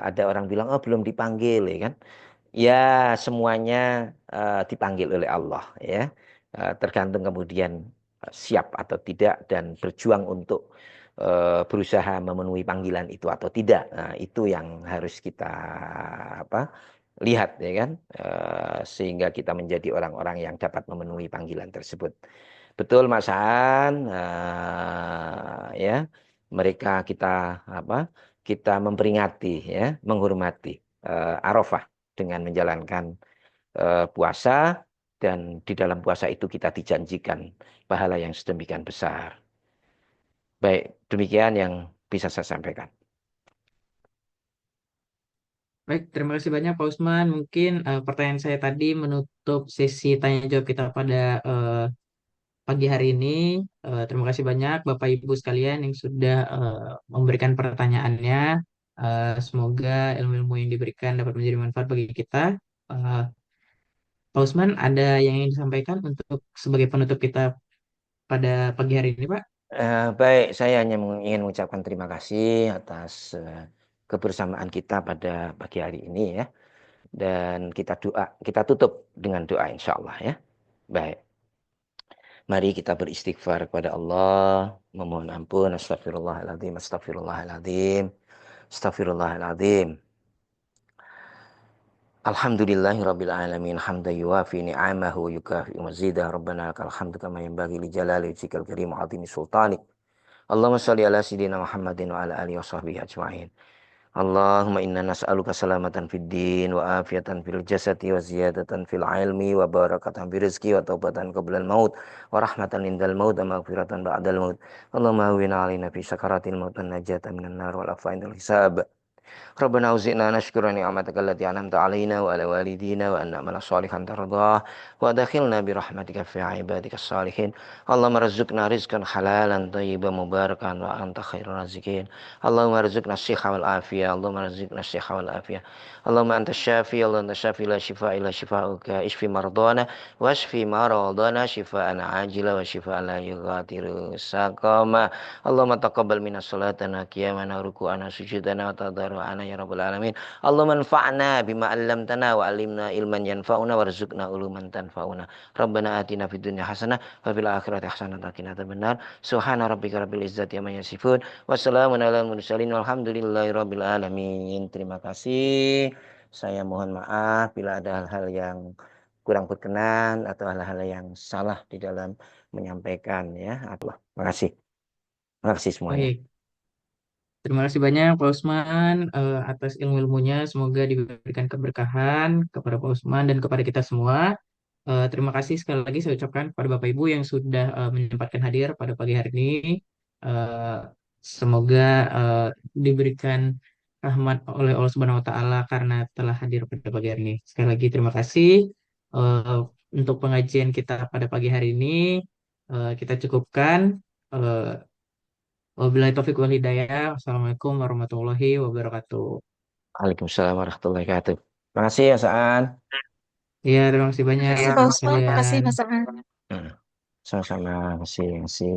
Ada orang bilang, oh belum dipanggil, ya kan. Ya, semuanya dipanggil oleh Allah, ya. Tergantung kemudian siap atau tidak dan berjuang untuk berusaha memenuhi panggilan itu atau tidak. Nah, itu yang harus kita lihat, ya kan. Sehingga kita menjadi orang-orang yang dapat memenuhi panggilan tersebut. Betul, Mas Aan. Ya, mereka kita apa? Kita memperingati, ya, menghormati Arafah dengan menjalankan puasa dan di dalam puasa itu kita dijanjikan pahala yang sedemikian besar. Baik, demikian yang bisa saya sampaikan. Baik, terima kasih banyak Pak Usman. Mungkin pertanyaan saya tadi menutup sesi tanya jawab kita pada pagi hari ini. Terima kasih banyak Bapak Ibu sekalian yang sudah memberikan pertanyaannya. Semoga ilmu-ilmu yang diberikan dapat menjadi manfaat bagi kita. Eh, Pak Usman, ada yang ingin disampaikan untuk sebagai penutup kita pada pagi hari ini, Pak? Baik, saya hanya ingin mengucapkan terima kasih atas kebersamaan kita pada pagi hari ini, ya. Dan kita tutup dengan doa insya Allah, ya. Baik, mari kita beristighfar kepada Allah, memohon ampun, astagfirullahaladzim, astagfirullahaladzim, astagfirullahaladzim. Alhamdulillahirabbil alamin hamdan yuwafi ni'amahu yukafi mazidah rabbana lakal hamdu kama yanbaghi li jalali wajhikal karim wa 'azimi sultanik. Allahumma shalli ala sayyidina Muhammadin wa ala alihi wa sahbihi ajma'in. Allahumma inna nas'aluka salamatan fid din wa afiatan fil jasadi wa ziyadatan fil ilmi wa barakatan fil rizki wa taubatan qablal maut wa rahmatan indal maut wa maghfiratan ba'dal maut. Allahumma hawwin 'alaina fi sakaratil maut wa najatan minan nar wal afwa indal hisab. ربنا أوزئنا نشكر نعمتك التي أنعمت علينا وعلى والدينا وأن نعمل صالحا ترضاه وأدخلنا برحمتك في عبادك الصالحين اللهم ارزقنا رزقا حلالا طيبا مباركا وأنت خير الرازقين اللهم ارزقنا الصحة والعافية اللهم ارزقنا الصحة والعافية اللهم أنت الشافي اللهم أنت الشافي لا شفاء إلا شفاءك اشف مرضانا واشف مرضانا شفاء عاجلا وشفاء لا يغادر سقما اللهم تقبل منا صلاتنا قيامنا ركوعنا سجودنا وتضرعنا ya rabbal alamin. Allahumma anfa'na bima 'allamtana wa 'allimna ilman yanfa'una warzuqna uluman tanfa'una. Rabbana atina fid dunya hasanah wa fil akhirati hasanah wa qina adzabannar. Subhana rabbika rabbil izzati amma yasifun. Wassalamun alal mursalin walhamdulillahi rabbil alamin. Terima kasih. Saya mohon maaf bila ada hal-hal yang kurang berkenan atau hal-hal yang salah di dalam menyampaikan, ya. Terima kasih. Terima kasih semuanya. Baik. Terima kasih banyak Pak Usman atas ilmu-ilmunya. Semoga diberikan keberkahan kepada Pak Usman dan kepada kita semua. Terima kasih sekali lagi saya ucapkan kepada Bapak Ibu yang sudah menyempatkan hadir pada pagi hari ini. Eh, Semoga diberikan rahmat oleh Allah Subhanahu wa taala karena telah hadir pada pagi hari ini. Sekali lagi terima kasih eh, untuk pengajian kita pada pagi hari ini. Kita cukupkan. Eh, Wabillahi taufiq wal hidayah. Wassalamualaikum warahmatullahi wabarakatuh. Waalaikumsalam warahmatullahi wabarakatuh. Terima kasih ya, Saan. Iya, terima kasih banyak Terima kasih Pak teman-teman Ustadz, sekalian. makasih Mas Aan. Hmm. Sama-sama. Masih, masih.